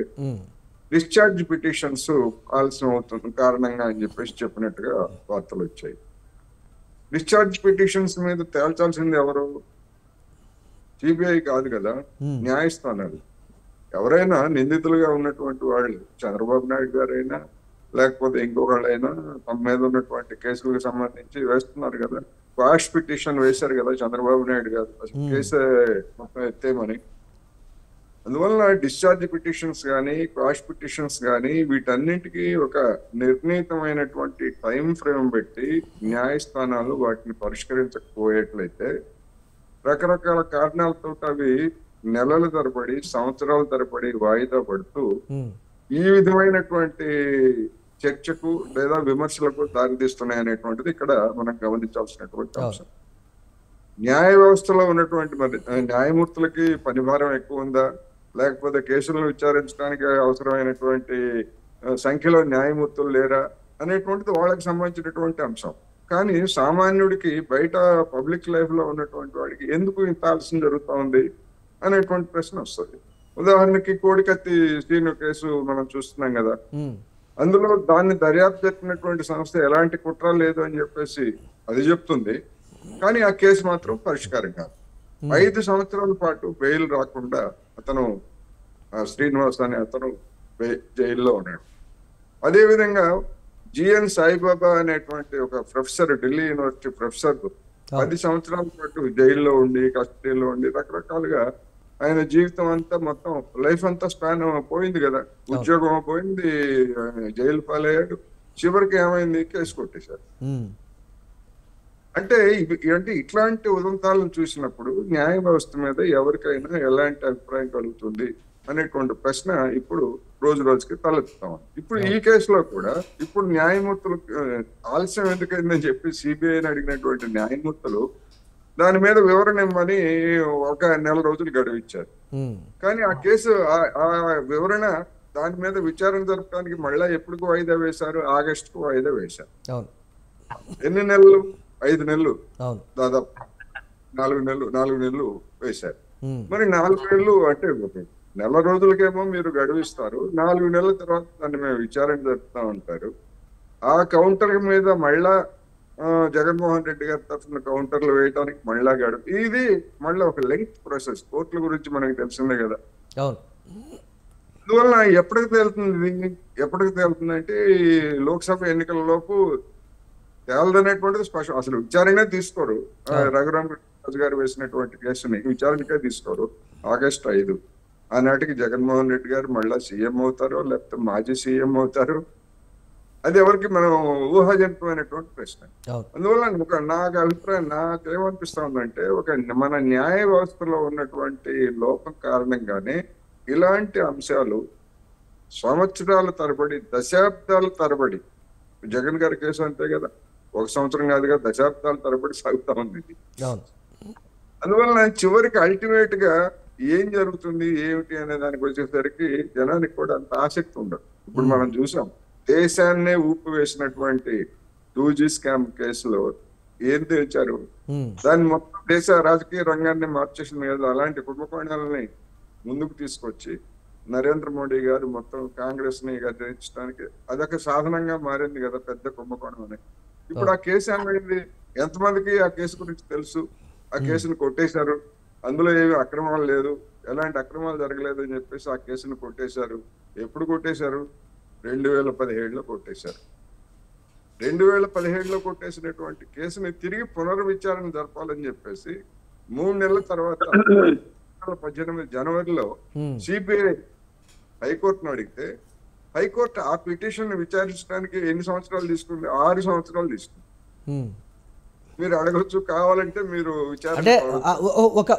డిశ్చార్జ్ పిటిషన్స్ ఆలస్యం అవుతుంది కారణంగా అని చెప్పేసి చెప్పినట్టుగా వార్తలు వచ్చాయి. డిశ్చార్జ్ పిటిషన్స్ మీద తేల్చాల్సింది ఎవరు? సిబిఐ కాదు కదా, న్యాయస్థానాలు. ఎవరైనా నిందితులుగా ఉన్నటువంటి వాళ్ళు, చంద్రబాబు నాయుడు గారైనా లేకపోతే ఇంకొకళ్ళైనా తమ మీద ఉన్నటువంటి కేసులకు సంబంధించి వేస్తున్నారు కదా. క్వాష్ పిటిషన్ వేశారు కదా చంద్రబాబు నాయుడు గారు, అసలు కేసే మొత్తం ఎత్తేమని. అందువల్ల డిశ్చార్జ్ పిటిషన్స్ కానీ క్వాష్ పిటిషన్స్ కానీ వీటన్నిటికీ ఒక నిర్ణీతమైనటువంటి టైం ఫ్రేమ్ పెట్టి న్యాయస్థానాలు వాటిని పరిష్కరించకపోయేట్లయితే రకరకాల కారణాలతో అవి నెలల తరబడి, సంవత్సరాల తరబడి వాయిదా పడుతూ ఈ విధమైనటువంటి చర్చకు లేదా విమర్శలకు దారితీస్తున్నాయి అనేటువంటిది ఇక్కడ మనం గమనించాల్సినటువంటి అంశం. న్యాయ వ్యవస్థలో ఉన్నటువంటి మరి న్యాయమూర్తులకి పనిభారం ఎక్కువ ఉందా, లేకపోతే కేసులను విచారించడానికి అవసరమైనటువంటి సంఖ్యలో న్యాయమూర్తులు లేరా అనేటువంటిది వాళ్ళకి సంబంధించినటువంటి అంశం. కానీ సామాన్యుడికి బయట పబ్లిక్ లైఫ్ లో ఉన్నటువంటి వాడికి ఎందుకు ఇంత ఆలస్యం జరుగుతూ ఉంది అనేటువంటి ప్రశ్న వస్తుంది. ఉదాహరణకి కోడికత్తి శ్రీను కేసు మనం చూస్తున్నాం కదా, అందులో దాన్ని దర్యాప్తు జరిపినటువంటి సంస్థ ఎలాంటి కుట్ర లేదు అని చెప్పేసి అది చెప్తుంది, కానీ ఆ కేసు మాత్రం పరిష్కారం కాదు. 5 సంవత్సరాల పాటు బెయిల్ రాకుండా అతను శ్రీనివాస్ అనే అతను జైల్లో ఉన్నాడు. అదేవిధంగా జిఎన్ సాయిబాబా అనేటువంటి ఒక ప్రొఫెసర్, ఢిల్లీ యూనివర్సిటీ ప్రొఫెసర్ 10 సంవత్సరాల పాటు జైల్లో ఉండి, కస్టడీలో ఉండి రకరకాలుగా ఆయన జీవితం అంతా మొత్తం లైఫ్ అంతా స్పాన్ పోయింది కదా, ఉద్యోగం పోయింది, జైలు పాలయ్యాడు, చివరికి ఏమైంది, కేసు కొట్టేశారు. అంటే ఇట్లాంటి ఉదంతాలను చూసినప్పుడు న్యాయ వ్యవస్థ మీద ఎవరికైనా ఎలాంటి అభిప్రాయం కలుగుతుంది అనేటువంటి ప్రశ్న ఇప్పుడు రోజు రోజుకి తలెత్తుతాం. ఇప్పుడు ఈ కేసులో కూడా ఇప్పుడు న్యాయమూర్తులు ఆలస్యం ఎందుకైందని చెప్పి సిబిఐని అడిగినటువంటి న్యాయమూర్తులు దాని మీద వివరణ ఇవ్వమని 1 నెల రోజులు గడువు ఇచ్చారు. కానీ ఆ కేసు ఆ వివరణ దాని మీద విచారణ జరపడానికి మళ్ళా ఎప్పుడు వాయిదా వేశారు? ఆగస్టుకు వాయిదా వేశారు. ఎన్ని నెలలు? 5 నెలలు, దాదాపు 4 నెలలు వేశారు. మరి 4 నెలలు అంటే నెల రోజులకేమో మీరు గడువిస్తారు, 4 నెలల తర్వాత దాన్ని మేము విచారణ జరుపుతా ఉంటారు. ఆ కౌంటర్ మీద మళ్ళా జగన్మోహన్ రెడ్డి గారి తరఫున కౌంటర్లు వేయడానికి మళ్ళా గడువు. ఇది మళ్ళీ ఒక లెంగ్త్ ప్రాసెస్. కోర్టుల గురించి మనకి తెలిసిందే కదా. అందువల్ల ఎప్పటికి తేలుతుంది అంటే లోక్సభ ఎన్నికల లోపు తేలదనేటువంటిది స్పష్టం. అసలు విచారణే తీసుకోరు. రఘురామరాజు గారు వేసినటువంటి కేసుని విచారణకే తీసుకోరు. ఆగస్టు 5 ఆనాటికి జగన్మోహన్ రెడ్డి గారు మళ్ళా సీఎం అవుతారో లేకపోతే మాజీ సీఎం అవుతారు, అది ఎవరికి మనం ఊహాజనితమైనటువంటి ప్రశ్న. అందువల్ల నాకు అభిప్రాయం, నాకేమనిపిస్తా ఉందంటే మన న్యాయ వ్యవస్థలో ఉన్నటువంటి లోపం కారణంగానే ఇలాంటి అంశాలు సంవత్సరాల తరబడి, దశాబ్దాల తరబడి, జగన్ గారి కేసు అంతే కదా, ఒక సంవత్సరం కాదుగా దశాబ్దాల తరబడి సాగుతా ఉంది ఇది. అవును. అందువల్ల చివరికి అల్టిమేట్ గా ఏం జరుగుతుంది ఏమిటి అనే దానికి వచ్చేసరికి జనానికి కూడా అంత ఆసక్తి ఉండదు. ఇప్పుడు మనం చూసాం దేశాన్నే ఊపి వేసినటువంటి 2G స్కామ్ కేసులో ఏం తెచ్చారు, దాన్ని మొత్తం దేశ రాజకీయ రంగాన్ని మార్చేసింది కదా. అలాంటి కుంభకోణాలని ముందుకు తీసుకొచ్చి నరేంద్ర మోడీ గారు మొత్తం కాంగ్రెస్ ని గద్దెదించడానికి అదొక సాధనంగా మారింది కదా పెద్ద కుంభకోణం అని. ఇప్పుడు ఆ కేసు ఏమైంది, ఎంతమందికి ఆ కేసు గురించి తెలుసు, ఆ కేసును కొట్టేశారు, అందులో ఏమి అక్రమాలు లేదు, ఎలాంటి అక్రమాలు జరగలేదు అని చెప్పేసి ఆ కేసును కొట్టేశారు. ఎప్పుడు కొట్టేశారు? 2017లో కొట్టేశారు. 2017లో కొట్టేసినటువంటి కేసుని తిరిగి పునర్విచారణ జరపాలని చెప్పేసి 3 నెలల తర్వాత 2018 జనవరిలో సిబిఐ హైకోర్టును అడిగితే హైకోర్టు ఆ పిటిషన్ విచారించడానికి ఎన్ని సంవత్సరాలు తీసుకుంది? 6 సంవత్సరాలు తీసుకుంది. మీరు అడగొచ్చు, కావాలంటే మీరు అంటే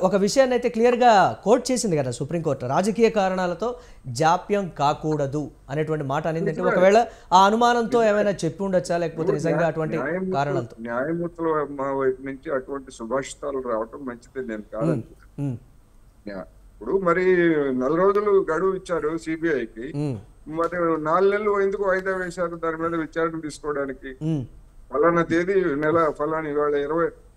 ఒక విషయాన్ని అయితే క్లియర్గా కోట్ చేసింది కదా సుప్రీంకోర్టు, రాజకీయ కారణాలతో జాప్యం కాకూడదు అనేటువంటి మాట అనేది. అంటే ఒకవేళ ఆ అనుమానంతో ఏమైనా చెప్పి ఉండొచ్చా, లేకపోతే నిజంగా అటువంటి కారణాలతో? న్యాయమూర్తుల మా వైపు నుంచి అటువంటి సుభాషితాలు రావటం మంచిది నేను కాదని. ఇప్పుడు మరి 4 రోజులు గడువు ఇచ్చారు సిబిఐకి, మరి 4 నెలలు ఎందుకు వాయిదా వేశారు దాని మీద విచారణ తీసుకోవడానికి? ఫలానా తేదీ నెల ఫలానా ఇవాళ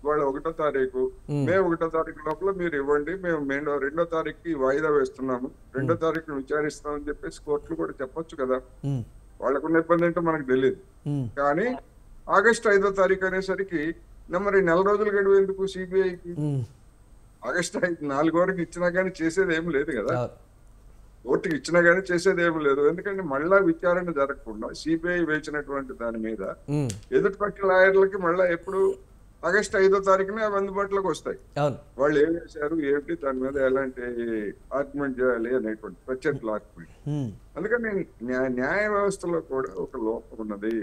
1వ తారీఖు, మే 1వ తారీఖు లోపల మీరు ఇవ్వండి, మేము 2వ తారీఖుకి వాయిదా వేస్తున్నాము, 2వ తారీఖును విచారిస్తామని చెప్పేసి కోర్టులు కూడా చెప్పొచ్చు కదా. వాళ్ళకున్న ఇబ్బంది ఏంటో మనకు తెలియదు. కానీ ఆగస్టు 5వ తారీఖు అనేసరికి మరి 4 రోజులు గడువు ఎందుకు సిబిఐకి? ఆగస్టు 4 వరకు ఇచ్చినా కానీ చేసేది ఏం లేదు కదా, కోర్టుకి ఇచ్చినా కానీ చేసేది ఏమి లేదు. ఎందుకంటే మళ్ళా విచారణ జరగకుండా సిబిఐ వేసినటువంటి దాని మీద ఎదుటిపక్ష లాయర్లకి మళ్ళా ఎప్పుడు ఆగస్టు 5వ తారీఖునే అవి అందుబాటులోకి వస్తాయి. వాళ్ళు ఏం చేశారు ఏమిటి దాని మీద ఎలాంటి ఆర్గ్యుమెంట్ చేయాలి అనేటువంటి ప్రత్యర్థుల ఆర్గ్యుమెంట్. అందుకని న్యాయ వ్యవస్థలో కూడా ఒక లోపం ఉన్నది.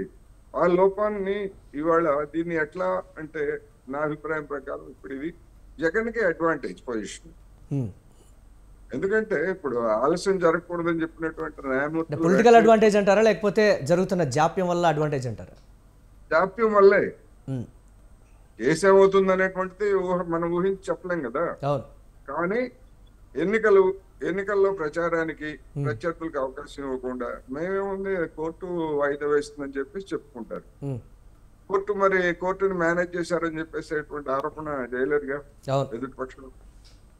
ఆ లోపాన్ని ఇవాళ దీన్ని ఎట్లా అంటే నా అభిప్రాయం ప్రకారం ఇప్పుడు ఇది జగన్ కి అడ్వాంటేజ్ పొజిషన్. ఎందుకంటే ఇప్పుడు ఆలస్యం జరగకూడదని చెప్పినటువంటి న్యాయమూర్తి పొలిటికల్ అడ్వాంటేజ్ అంటారా, లేకపోతే జరుగుతున్న జాప్యం వల్ల అడ్వాంటేజ్ అంటారా? జాప్యం వల్లే. కేసు ఏమవుతుంది అనేటువంటిది మనం ఊహించి చెప్పలేం కదా. కానీ ఎన్నికల్లో ప్రచారానికి ప్రత్యర్థులకు అవకాశం ఇవ్వకుండా మేమేముంది కోర్టు వాయిదా వేస్తుందని చెప్పేసి చెప్పుకుంటారు. కోర్టుని మేనేజ్ చేశారని చెప్పేసేటువంటి ఆరోపణ చేయలేరుగా ఎదుటిపక్షం.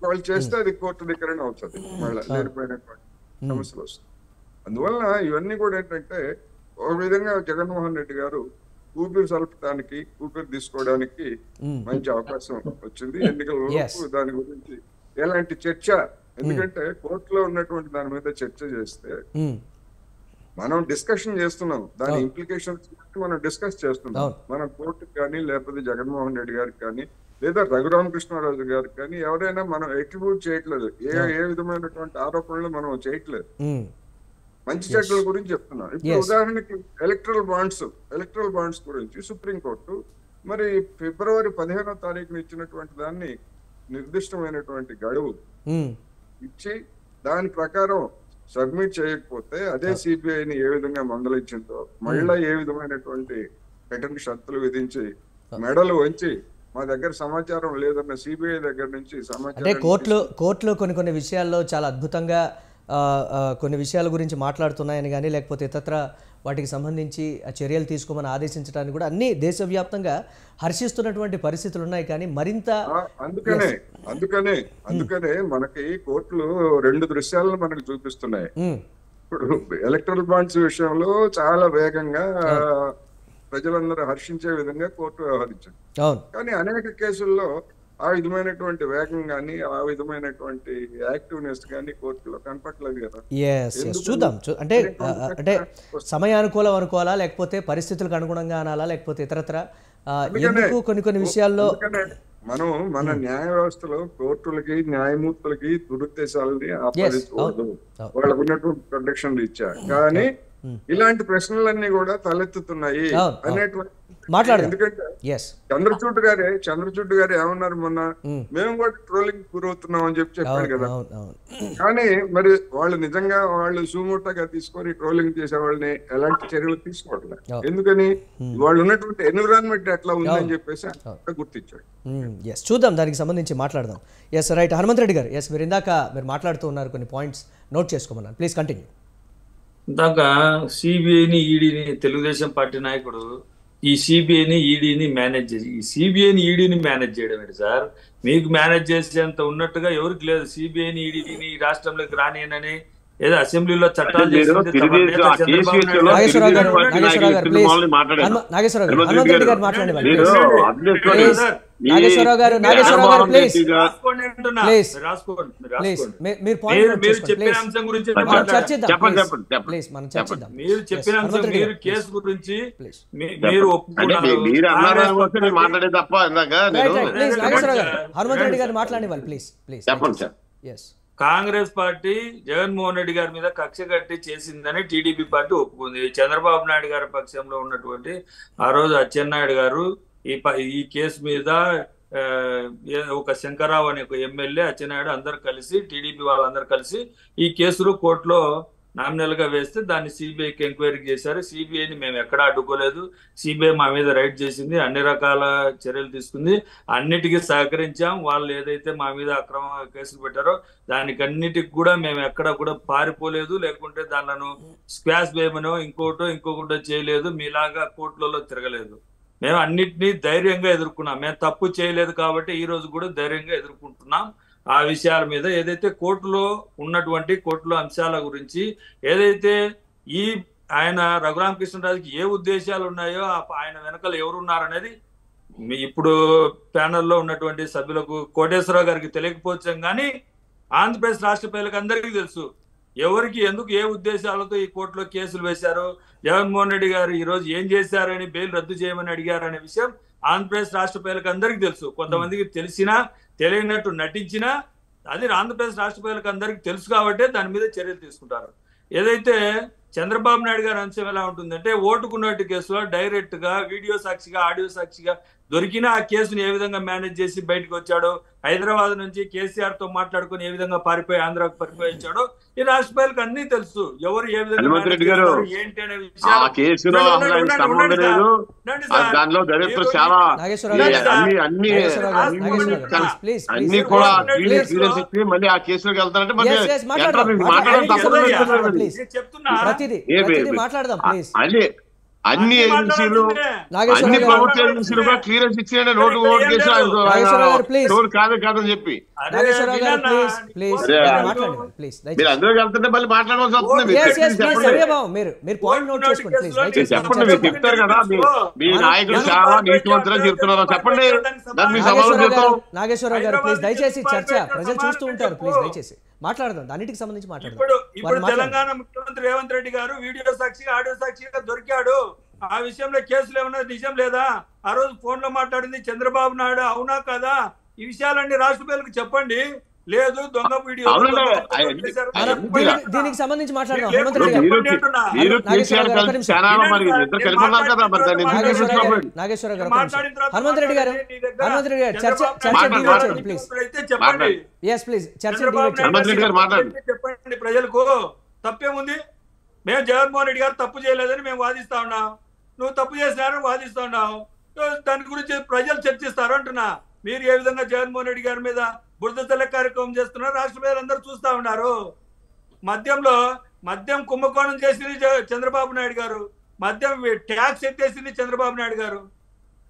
వాళ్ళు చేస్తే అది కోర్టు దగ్గరనే అవుతుంది, మళ్ళీ లేనిపోయినటువంటి సమస్యలు వస్తాయి. అందువల్ల ఇవన్నీ కూడా ఏంటంటే ఒక విధంగా జగన్మోహన్ రెడ్డి గారు ఊపిరి తీసుకోవడానికి మంచి అవకాశం వచ్చింది. ఎన్నికల దాని గురించి ఎలాంటి చర్చ, ఎందుకంటే కోర్టులో ఉన్నటువంటి దాని మీద చర్చ చేస్తే మనం డిస్కషన్ చేస్తున్నాం, దాని ఇంప్లికేషన్స్ మనం డిస్కస్ చేస్తున్నాం. మనం కోర్టుకి కానీ లేకపోతే జగన్మోహన్ రెడ్డి గారికి కానీ లేదా రఘురామకృష్ణరాజు గారికి కానీ ఎవరైనా మనం అట్రిబ్యూట్ చేయట్లేదు, ఏ విధమైనటువంటి ఆరోపణలు మనం చేయట్లేదు, మంచి చెడ్డల గురించి చెప్తున్నాం. ఇప్పుడు ఉదాహరణకి ఎలక్ట్రల్ బాండ్స్ గురించి సుప్రీంకోర్టు మరి ఫిబ్రవరి 15వ తారీఖున ఇచ్చినటువంటి దాన్ని నిర్దిష్టమైనటువంటి గడువు ఇచ్చి దాని ప్రకారం సబ్మిట్ చేయకపోతే అదే సిబిఐని ఏ విధంగా మందలించిందో మళ్ళా ఏ విధమైనటువంటి కఠిన షరతులు విధించి మెడలు వంచి మా దగ్గర సమాచారం లేదన్న సిబిఐ దగ్గర నుంచి సమాచారం. అంటే కోర్టులో కొన్ని విషయాల్లో చాలా అద్భుతంగా కొన్ని విషయాల గురించి మాట్లాడుతున్నాయని కానీ లేకపోతే ఇతర వాటికి సంబంధించి చర్యలు తీసుకోమని ఆదేశించడానికి కూడా అన్ని దేశవ్యాప్తంగా హర్షిస్తున్నటువంటి పరిస్థితులు ఉన్నాయి. కానీ మరింత అందుకనే మనకి కోర్టులు 2 దృశ్యాలను మనకు చూపిస్తున్నాయి. ఇప్పుడు ఎలక్ట్రల్ బాండ్స్ విషయంలో చాలా వేగంగా ప్రజలందరూ హర్షించే విధంగా కోర్టు వ్యవహరించింది. కానీ అనేక కేసుల్లో ఆ విధమైనటువంటి వేగం కానీ ఆ విధమైనటువంటి యాక్టివ్నెస్ కానీ కోర్టులో కనపట్లేదు కదా. చూద్దాం, అంటే సమయానుకూలం అనుకోవాలా, లేకపోతే పరిస్థితులకు అనుగుణంగా అనాలా, లేకపోతే ఇతరత్ర కొన్ని విషయాల్లో మన న్యాయ వ్యవస్థలో కోర్టులకి న్యాయమూర్తులకి దురుద్దేశాలని ఆపాదించకూడదు, వాళ్ళకు ఉన్నటువంటి ప్రొటెక్షన్ ఇచ్చా. కానీ ఇలాంటి ప్రశ్నలన్నీ కూడా తలెత్తుతున్నాయి అనేటువంటి మాట్లాడదాం. ఎందుకంటే ఎస్ చంద్రచూడ్ గారు ఏమన్నారు మొన్న, మేము కూడా ట్రోలింగ్ గురవుతున్నాం అని చెప్పాడు కదా. కానీ మరి వాళ్ళు నిజంగా వాళ్ళు సుమోటోగా తీసుకొని ట్రోలింగ్ చేసే వాళ్ళని ఎలాంటి చర్యలు తీసుకోవట్లేదు. ఎందుకని వాళ్ళు ఉన్నటువంటి ఎన్విరాన్మెంట్ ఎట్లా ఉందని చెప్పేసి గుర్తించాడు. ఎస్, చూద్దాం, దానికి సంబంధించి మాట్లాడదాం. Yes, right. హనుమంత్ రెడ్డి గారు, ఎస్, మీరు ఇందాక మీరు మాట్లాడుతూ ఉన్నారు, కొన్ని పాయింట్స్ నోట్ చేసుకోమన్నాను, ప్లీజ్ కంటిన్యూ. ఇందాక సిబిఐని ఈడీని తెలుగుదేశం పార్టీ నాయకుడు ఈ సిబిఐని ఈడీని మేనేజ్ చేసి, ఈ సిబిఐని ఈడీని మేనేజ్ చేయడం ఏంటి సార్? మీకు మేనేజ్ చేసేంత ఉన్నట్టుగా ఎవరికి లేదు. సిబిఐని ఈడీని ఈ రాష్ట్రంలోకి రానియనని ఏదో అసెంబ్లీలో చట్టాలు చేసింది నాగేశ్వరరావు గారు, చెప్పిన అంశం గురించి మీరు చెప్పిన అంశం, మీరు కేసు గురించి మీరు మాట్లాడే తప్ప హనుమంత్ రెడ్డి గారు మాట్లాడేవాళ్ళు, ప్లీజ్ ప్లీజ్ చెప్పండి సార్. కాంగ్రెస్ పార్టీ జగన్మోహన్ రెడ్డి గారి మీద కక్ష కట్టి చేసిందని టీడీపీ పార్టీ ఒప్పుకుంది. చంద్రబాబు నాయుడు గారి పక్షంలో ఉన్నటువంటి ఆ రోజు అచ్చెన్నాయుడు గారు ఈ కేసు మీద ఒక శంకర్రావు అనే ఒక ఎమ్మెల్యే, అచ్చెన్నాయుడు అందరు కలిసి, టీడీపీ వాళ్ళందరూ కలిసి ఈ కేసులు కోర్టులో నామినల్ గా వేస్తే దాన్ని సిబిఐకి ఎంక్వైరీ చేశారు. సిబిఐని మేము ఎక్కడా అడ్డుకోలేదు. సిబిఐ మా మీద రైడ్ చేసింది, అన్ని రకాల చర్యలు తీసుకుంది, అన్నిటికీ సహకరించాం. వాళ్ళు ఏదైతే మా మీద అక్రమ కేసులు పెట్టారో దానికన్నిటికి కూడా మేము ఎక్కడ కూడా పారిపోలేదు, లేకుంటే దానిలను స్క్వాష్ వేయమనో ఇంకొకటో చేయలేదు. మీలాగా కోర్టులలో తిరగలేదు. మేము అన్నిటినీ ధైర్యంగా ఎదుర్కొన్నాం. మేము తప్పు చేయలేదు కాబట్టి ఈ రోజు కూడా ధైర్యంగా ఎదుర్కొంటున్నాం. ఆ విషయాల మీద ఏదైతే కోర్టులో ఉన్నటువంటి కోర్టులో అంశాల గురించి ఏదైతే ఈ ఆయన రఘురామకృష్ణరాజుకి ఏ ఉద్దేశాలు ఉన్నాయో ఆయన వెనకాల ఎవరున్నారనేది ఇప్పుడు ప్యానెల్లో ఉన్నటువంటి సభ్యులకు, కోటేశ్వరరావు గారికి తెలియకపోవచ్చాం, కానీ ఆంధ్రప్రదేశ్ రాష్ట్ర ప్రజలకు అందరికీ తెలుసు ఎవరికి ఎందుకు ఏ ఉద్దేశాలతో ఈ కోర్టులో కేసులు వేశారు, జగన్మోహన్ రెడ్డి గారు ఈ రోజు ఏం చేశారని బెయిల్ రద్దు చేయమని అడిగారనే విషయం ఆంధ్రప్రదేశ్ రాష్ట్ర ప్రజలకు అందరికీ తెలుసు. కొంతమందికి తెలిసినా తెలియనట్టు నటించినా అది ఆంధ్రప్రదేశ్ రాష్ట్ర ప్రజలకు అందరికీ తెలుసు కాబట్టి దాని మీద చర్యలు తీసుకుంటారు. ఏదైతే చంద్రబాబు నాయుడు గారి అంశం ఎలా ఉంటుందంటే, ఓటుకున్నట్టు కేసులో డైరెక్ట్ గా వీడియో సాక్షిగా ఆడియో సాక్షిగా దొరికిన ఆ కేసును ఏ విధంగా మేనేజ్ చేసి బయటకు వచ్చాడో, హైదరాబాద్ నుంచి కేసీఆర్ తో మాట్లాడుకుని ఏ విధంగా పారిపోయి ఆంధ్రాకు పరిపోయించాడో ఈ రాష్ట్ర ప్రజలకు అన్ని తెలుసు. ఎవరు ఏ విధంగా ఏంటి అనే అన్ని ఏజెన్సీలు అన్ని ప్రభుత్వ ఏజెన్సీలు కూడా క్లియరెన్స్ ఇచ్చిన నోటు ఓటు చేసి కాదని చెప్పి మీరు అందరూ వెళ్తుంటే మళ్ళీ మాట్లాడవలసి వస్తుంది. చెప్పండి, మీరు చెప్తారు కదా మీ నాయకులు చాలా నీతివంతులని చెప్తున్నారు, చెప్పండి, దాన్ని మీ సమాధానం చెప్తాం. నాగేశ్వరరావు గారు ప్లీజ్ దయచేసి చర్చ ప్రజలు చూస్తూ ఉంటారు, ప్లీజ్ దయచేసి మాట్లాడదాం, అన్నిటికి సంబంధించి మాట్లాడదాం. ఇప్పుడు తెలంగాణ ముఖ్యమంత్రి రేవంత్ రెడ్డి గారు వీడియో సాక్షిగా ఆడియో సాక్షిగా దొరికాడు. ఆ విషయంలో కేసులు ఏమన్నా నిజం లేదా? ఆ రోజు ఫోన్ లో మాట్లాడింది చంద్రబాబు నాయుడు, అవునా కదా? ఈ విషయాలన్నీ రాష్ట్ర ప్రజలకు చెప్పండి. లేదు దొంగ వీడియో దీనికి సంబంధించి మాట్లాడదాం. నాగేశ్వరరావు గారు, హనుమంత్ రెడ్డి గారు చెప్పండి ప్రజలకు. తప్పేముంది? మేము జగన్మోహన్ రెడ్డి గారు తప్పు చేయలేదని మేము వాదిస్తా ఉన్నాం, నువ్వు తప్పు చేసినారని వాదిస్తా ఉన్నావు. దాని గురించి ప్రజలు చర్చిస్తారు అంటున్నా. మీరు ఏ విధంగా జగన్మోహన్ రెడ్డి గారి మీద బురద చల్లే కార్యక్రమం చేస్తున్నారు రాష్ట్ర ప్రజలందరూ చూస్తా ఉన్నారు. మద్యం కుంభకోణం చేసింది చంద్రబాబు నాయుడు గారు, మద్యం ట్యాక్స్ ఎత్తేసింది చంద్రబాబు నాయుడు గారు.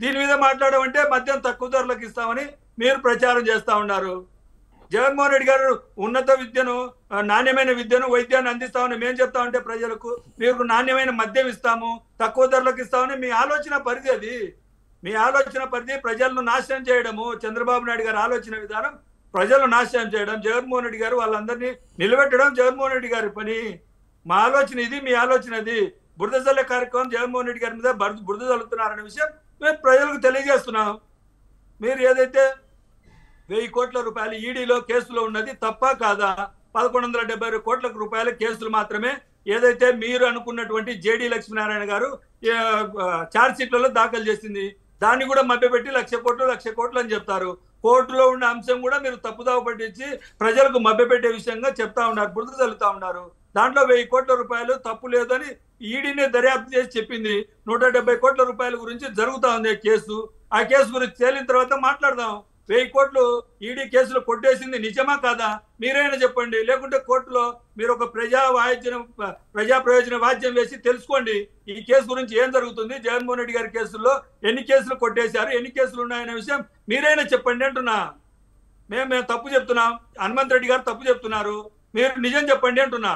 దీని మీద మాట్లాడమంటే మద్యం తక్కువ ధరలకు ఇస్తామని మీరు ప్రచారం చేస్తా ఉన్నారు. జగన్మోహన్ రెడ్డి గారు ఉన్నత విద్యను, నాణ్యమైన విద్యను, వైద్యాన్ని అందిస్తామని మేము చెప్తా ఉంటే ప్రజలకు మీకు నాణ్యమైన మద్యం ఇస్తాము, తక్కువ ధరలకు ఇస్తామని మీ ఆలోచన పరిధి అది. మీ ఆలోచన పరిధి ప్రజలను నాశనం చేయడము. చంద్రబాబు నాయుడు గారి ఆలోచన విధానం ప్రజలను నాశనం చేయడం, జగన్మోహన్ రెడ్డి గారు వాళ్ళందరినీ నిలబెట్టడం జగన్మోహన్ రెడ్డి గారి పని. మా ఆలోచన ఇది, మీ ఆలోచన ఇది. బురద జల్లే కార్యక్రమం జగన్మోహన్ రెడ్డి గారి మీద బురద జల్లుతున్నారనే విషయం మేము ప్రజలకు తెలియజేస్తున్నాం. మీరు ఏదైతే 1000 కోట్ల రూపాయలు ఈడీలో కేసులో ఉన్నది తప్ప కాదా? 1170 కోట్ల రూపాయల కేసులు మాత్రమే ఏదైతే మీరు అనుకున్నటువంటి జేడి లక్ష్మీనారాయణ గారు ఛార్జ్ షీట్లలో దాఖలు చేసింది, దాన్ని కూడా మభ్యపెట్టి 1,00,00,000 కోట్లు అని చెప్తారు. కోర్టులో ఉన్న అంశం కూడా మీరు తప్పుదావ పట్టించి ప్రజలకు మభ్యపెట్టే విషయంగా చెప్తా ఉన్నారు, బురద చల్లుతా ఉన్నారు. దాంట్లో 1,000 కోట్ల రూపాయలు తప్పు లేదని ఈడీనే దర్యాప్తు చేసి చెప్పింది. 170 కోట్ల రూపాయల గురించి జరుగుతా ఉంది కేసు. ఆ కేసు గురించి తేలిన తర్వాత మాట్లాడదాం. 1000 కోట్లు ఈడీ కేసులో కొట్టేసింది నిజమా కాదా మీరైనా చెప్పండి. లేకుంటే కోర్టులో మీరు ఒక ప్రజా ప్రయోజన వాద్యం వేసి తెలుసుకోండి ఈ కేసు గురించి ఏం జరుగుతుంది, జగన్మోహన్ రెడ్డి గారి కేసుల్లో ఎన్ని కేసులు కొట్టేశారు, ఎన్ని కేసులు ఉన్నాయనే విషయం మీరైనా చెప్పండి అంటున్నా. మేము తప్పు చెప్తున్నాం, హనుమంత్ రెడ్డి గారు తప్పు చెప్తున్నారు, మీరు నిజం చెప్పండి అంటున్నా.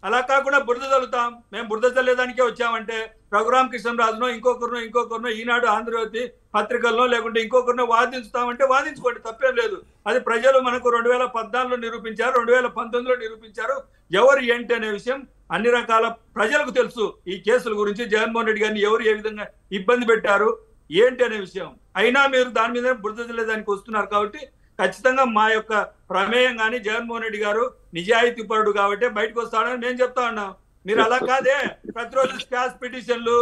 అలా కాకుండా బురద చల్లుతాం. మేము బురద చల్లేదానికే వచ్చామంటే రఘురామ కృష్ణరాజునో ఇంకొకరినో ఈనాడు ఆంధ్రజ్యోతి పత్రికల్లో లేకుంటే ఇంకొకరినో వాదించుతామంటే వాదించుకోండి, తప్పేం లేదు. అది ప్రజలు మనకు 2014లో నిరూపించారు, 2019లో నిరూపించారు ఎవరు ఏంటి అనే విషయం అన్ని రకాల ప్రజలకు తెలుసు. ఈ కేసుల గురించి జగన్మోహన్ రెడ్డి గారిని ఎవరు ఏ విధంగా ఇబ్బంది పెట్టారు ఏంటి అనే విషయం. అయినా మీరు దాని మీద బురద చల్లేదానికి వస్తున్నారు కాబట్టి ఖచ్చితంగా మా యొక్క ప్రమేయం కానీ జగన్మోహన్ రెడ్డి గారు నిజాయితీ పరుడు కాబట్టి బయటకు వస్తాడని నేను చెప్తా ఉన్నాం. మీరు అలా కాదే ప్రతిరోజు స్కాష్ పిటిషన్లు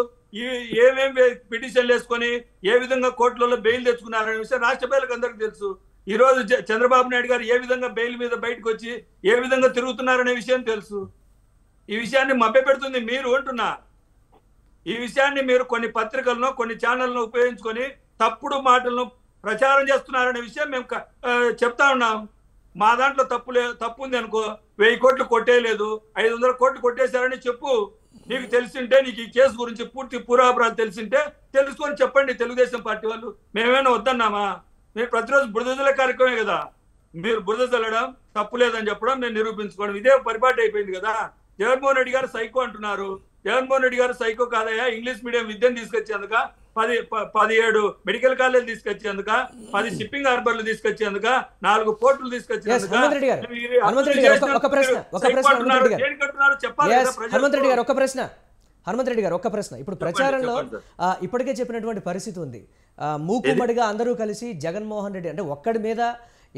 ఏమేమి పిటిషన్లు వేసుకొని ఏ విధంగా కోర్టులలో బెయిల్ తెచ్చుకున్నారనే విషయం రాష్ట్ర ప్రజలకు అందరికీ తెలుసు. ఈ రోజు చంద్రబాబు నాయుడు గారు ఏ విధంగా బెయిల్ మీద బయటకు వచ్చి ఏ విధంగా తిరుగుతున్నారనే విషయం తెలుసు. ఈ విషయాన్ని మభ్యపెడుతుంది మీరు అంటున్నా. ఈ విషయాన్ని మీరు కొన్ని పత్రికలను కొన్ని ఛానళ్లను ఉపయోగించుకొని తప్పుడు మాటలను ప్రచారం చేస్తున్నారనే విషయం మేము చెప్తా ఉన్నాం. మా దాంట్లో తప్పు ఉంది అనుకో, 1000 కోట్లు కొట్టేయలేదు, 500 కోట్లు కొట్టేశారని చెప్పు. నీకు తెలిసింటే, నీకు ఈ కేసు గురించి పూర్తి పూర్వాపరాలు తెలిసింటే తెలుసుకొని చెప్పండి. తెలుగుదేశం పార్టీ వాళ్ళు మేమేమైనా వద్దన్నామా? మీరు ప్రతిరోజు బురద చల్లే కార్యక్రమే కదా. మీరు బురద చల్లడం తప్పు లేదని చెప్పడం, నేను నిరూపించుకోవడం, ఇదే పరిపాటి అయిపోయింది కదా. జగన్మోహన్ రెడ్డి గారు సైకో అంటున్నారు. జగన్మోహన్ రెడ్డి గారు సైకో కాదయా, ఇంగ్లీష్ మీడియం విద్యను తీసుకొచ్చేందుక 17 మెడికల్ కాలేజీలు తీసుకొచ్చేందుక 10 షిప్పింగ్ హార్బర్లు తీసుకొచ్చేందుక 4 పోర్టులు తీసుకొచ్చేందుక హనుమంత్ రెడ్డి గారు ఒక ప్రశ్న. ఇప్పుడు ప్రచారంలో ఇప్పటికే చెప్పినటువంటి పరిస్థితి ఉంది. మూకుమ్మడిగా అందరూ కలిసి జగన్మోహన్ రెడ్డి అంటే ఒక్కడి మీద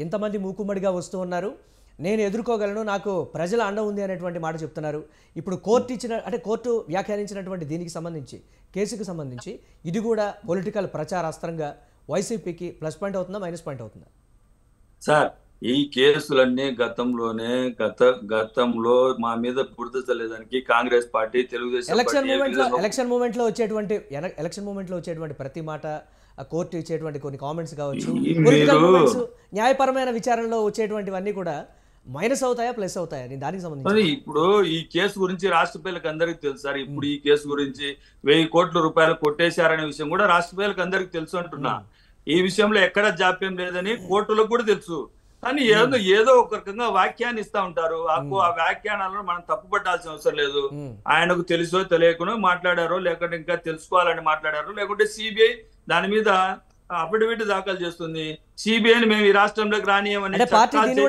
ఇంతమంది మూకుమ్మడిగా వస్తూ ఉన్నారు, నేను ఎదుర్కోగలను, నాకు ప్రజల అండ ఉంది అనేటువంటి మాట చెప్తున్నారు. ఇప్పుడు కోర్టు వ్యాఖ్యానించినటువంటి దీనికి సంబంధించి, కేసుకు సంబంధించి ఇది కూడా పొలిటికల్ ప్రచారాస్త్రంగా వైసీపీకి ప్లస్ పాయింట్ అవుతుందా, మైనస్ పాయింట్ అవుతుందా? సార్, ఈ కేసులన్నీ గతంలో మా మీద బురద చల్లేదానికి Congress party, Telugu Desam election moment లో వచ్చేటువంటి ప్రతి మాట, కోర్టు ఇచ్చేటువంటి కొన్ని కామెంట్స్ కావచ్చు, పొలిటికల్ మూమెంట్స్, న్యాయపరమైన విచారణలో వచ్చేటువంటివన్నీ కూడా మైనస్ అవుతాయా ప్లస్ అవుతాయా? దానికి సంబంధించి ఇప్పుడు ఈ కేసు గురించి రాష్ట్ర ప్రజలకు అందరికీ తెలుసు సార్. ఇప్పుడు ఈ కేసు గురించి 1000 కోట్ల రూపాయలు కొట్టేశారనే విషయం కూడా రాష్ట్ర ప్రజలకు అందరికీ తెలుసు అంటున్నా. ఈ విషయంలో ఎక్కడ జాప్యం లేదని కోర్టులకు కూడా తెలుసు. కానీ ఏదో ఒక రకంగా వ్యాఖ్యాన్ని ఇస్తా ఉంటారు. ఆ వ్యాఖ్యానాలను మనం తప్పుపట్టాల్సిన అవసరం లేదు. ఆయనకు తెలుసో తెలియకనో మాట్లాడారో, లేకుంటే ఇంకా తెలుసుకోవాలని మాట్లాడారో, లేకుంటే సిబిఐ దాని మీద అఫిడవిట్ దాఖలు చేస్తుంది. సిబిఐని మేము ఈ రాష్ట్రంలోకి రానియమని పార్టీ దీన్ని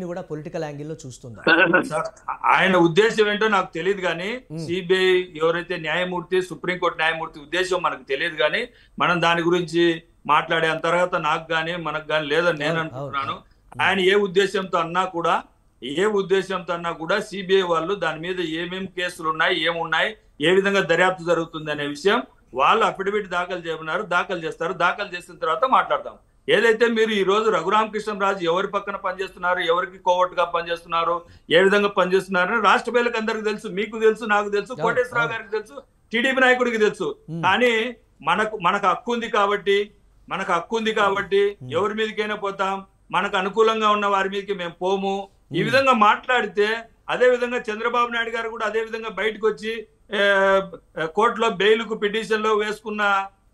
కూడా పొలిటికల్ యాంగిల్లో చూస్తుందా? ఆయన ఉద్దేశం ఏంటో నాకు తెలియదు కానీ, సిబిఐ ఎవరైతే న్యాయమూర్తి, సుప్రీంకోర్టు న్యాయమూర్తి ఉద్దేశం మనకు తెలియదు కానీ, మనం దాని గురించి మాట్లాడే అంతర్గత నాకు గానీ మనకు గానీ లేదని నేను అనుకుంటున్నాను. ఆయన ఏ ఉద్దేశంతో అన్నా కూడా సిబిఐ వాళ్ళు దాని మీద ఏమేమి కేసులు ఉన్నాయి, ఏమున్నాయి, ఏ విధంగా దర్యాప్తు జరుగుతుంది అనే విషయం వాళ్ళు అఫిడవిట్ దాఖలు చేయమన్నారు, దాఖలు చేస్తారు. దాఖలు చేసిన తర్వాత మాట్లాడతాం. ఏదైతే మీరు ఈ రోజు రఘురామ కృష్ణరాజు ఎవరి పక్కన పనిచేస్తున్నారు, ఎవరికి కోవట్టుగా పనిచేస్తున్నారు, ఏ విధంగా పనిచేస్తున్నారు రాష్ట్ర ప్రజలకు అందరికి తెలుసు, మీకు తెలుసు, నాకు తెలుసు, కోటేశ్వరరావు గారికి తెలుసు, టీడీపీ నాయకుడికి తెలుసు. కానీ మనకు హక్కు ఉంది కాబట్టి ఎవరి మీదకైనా పోతాం, మనకు అనుకూలంగా ఉన్న వారి మీదకి మేము పోము. ఈ విధంగా మాట్లాడితే, అదే విధంగా చంద్రబాబు నాయుడు గారు కూడా అదే విధంగా బయటకు వచ్చి కోర్టులో బెయిల్కు పిటిషన్ లో వేసుకున్న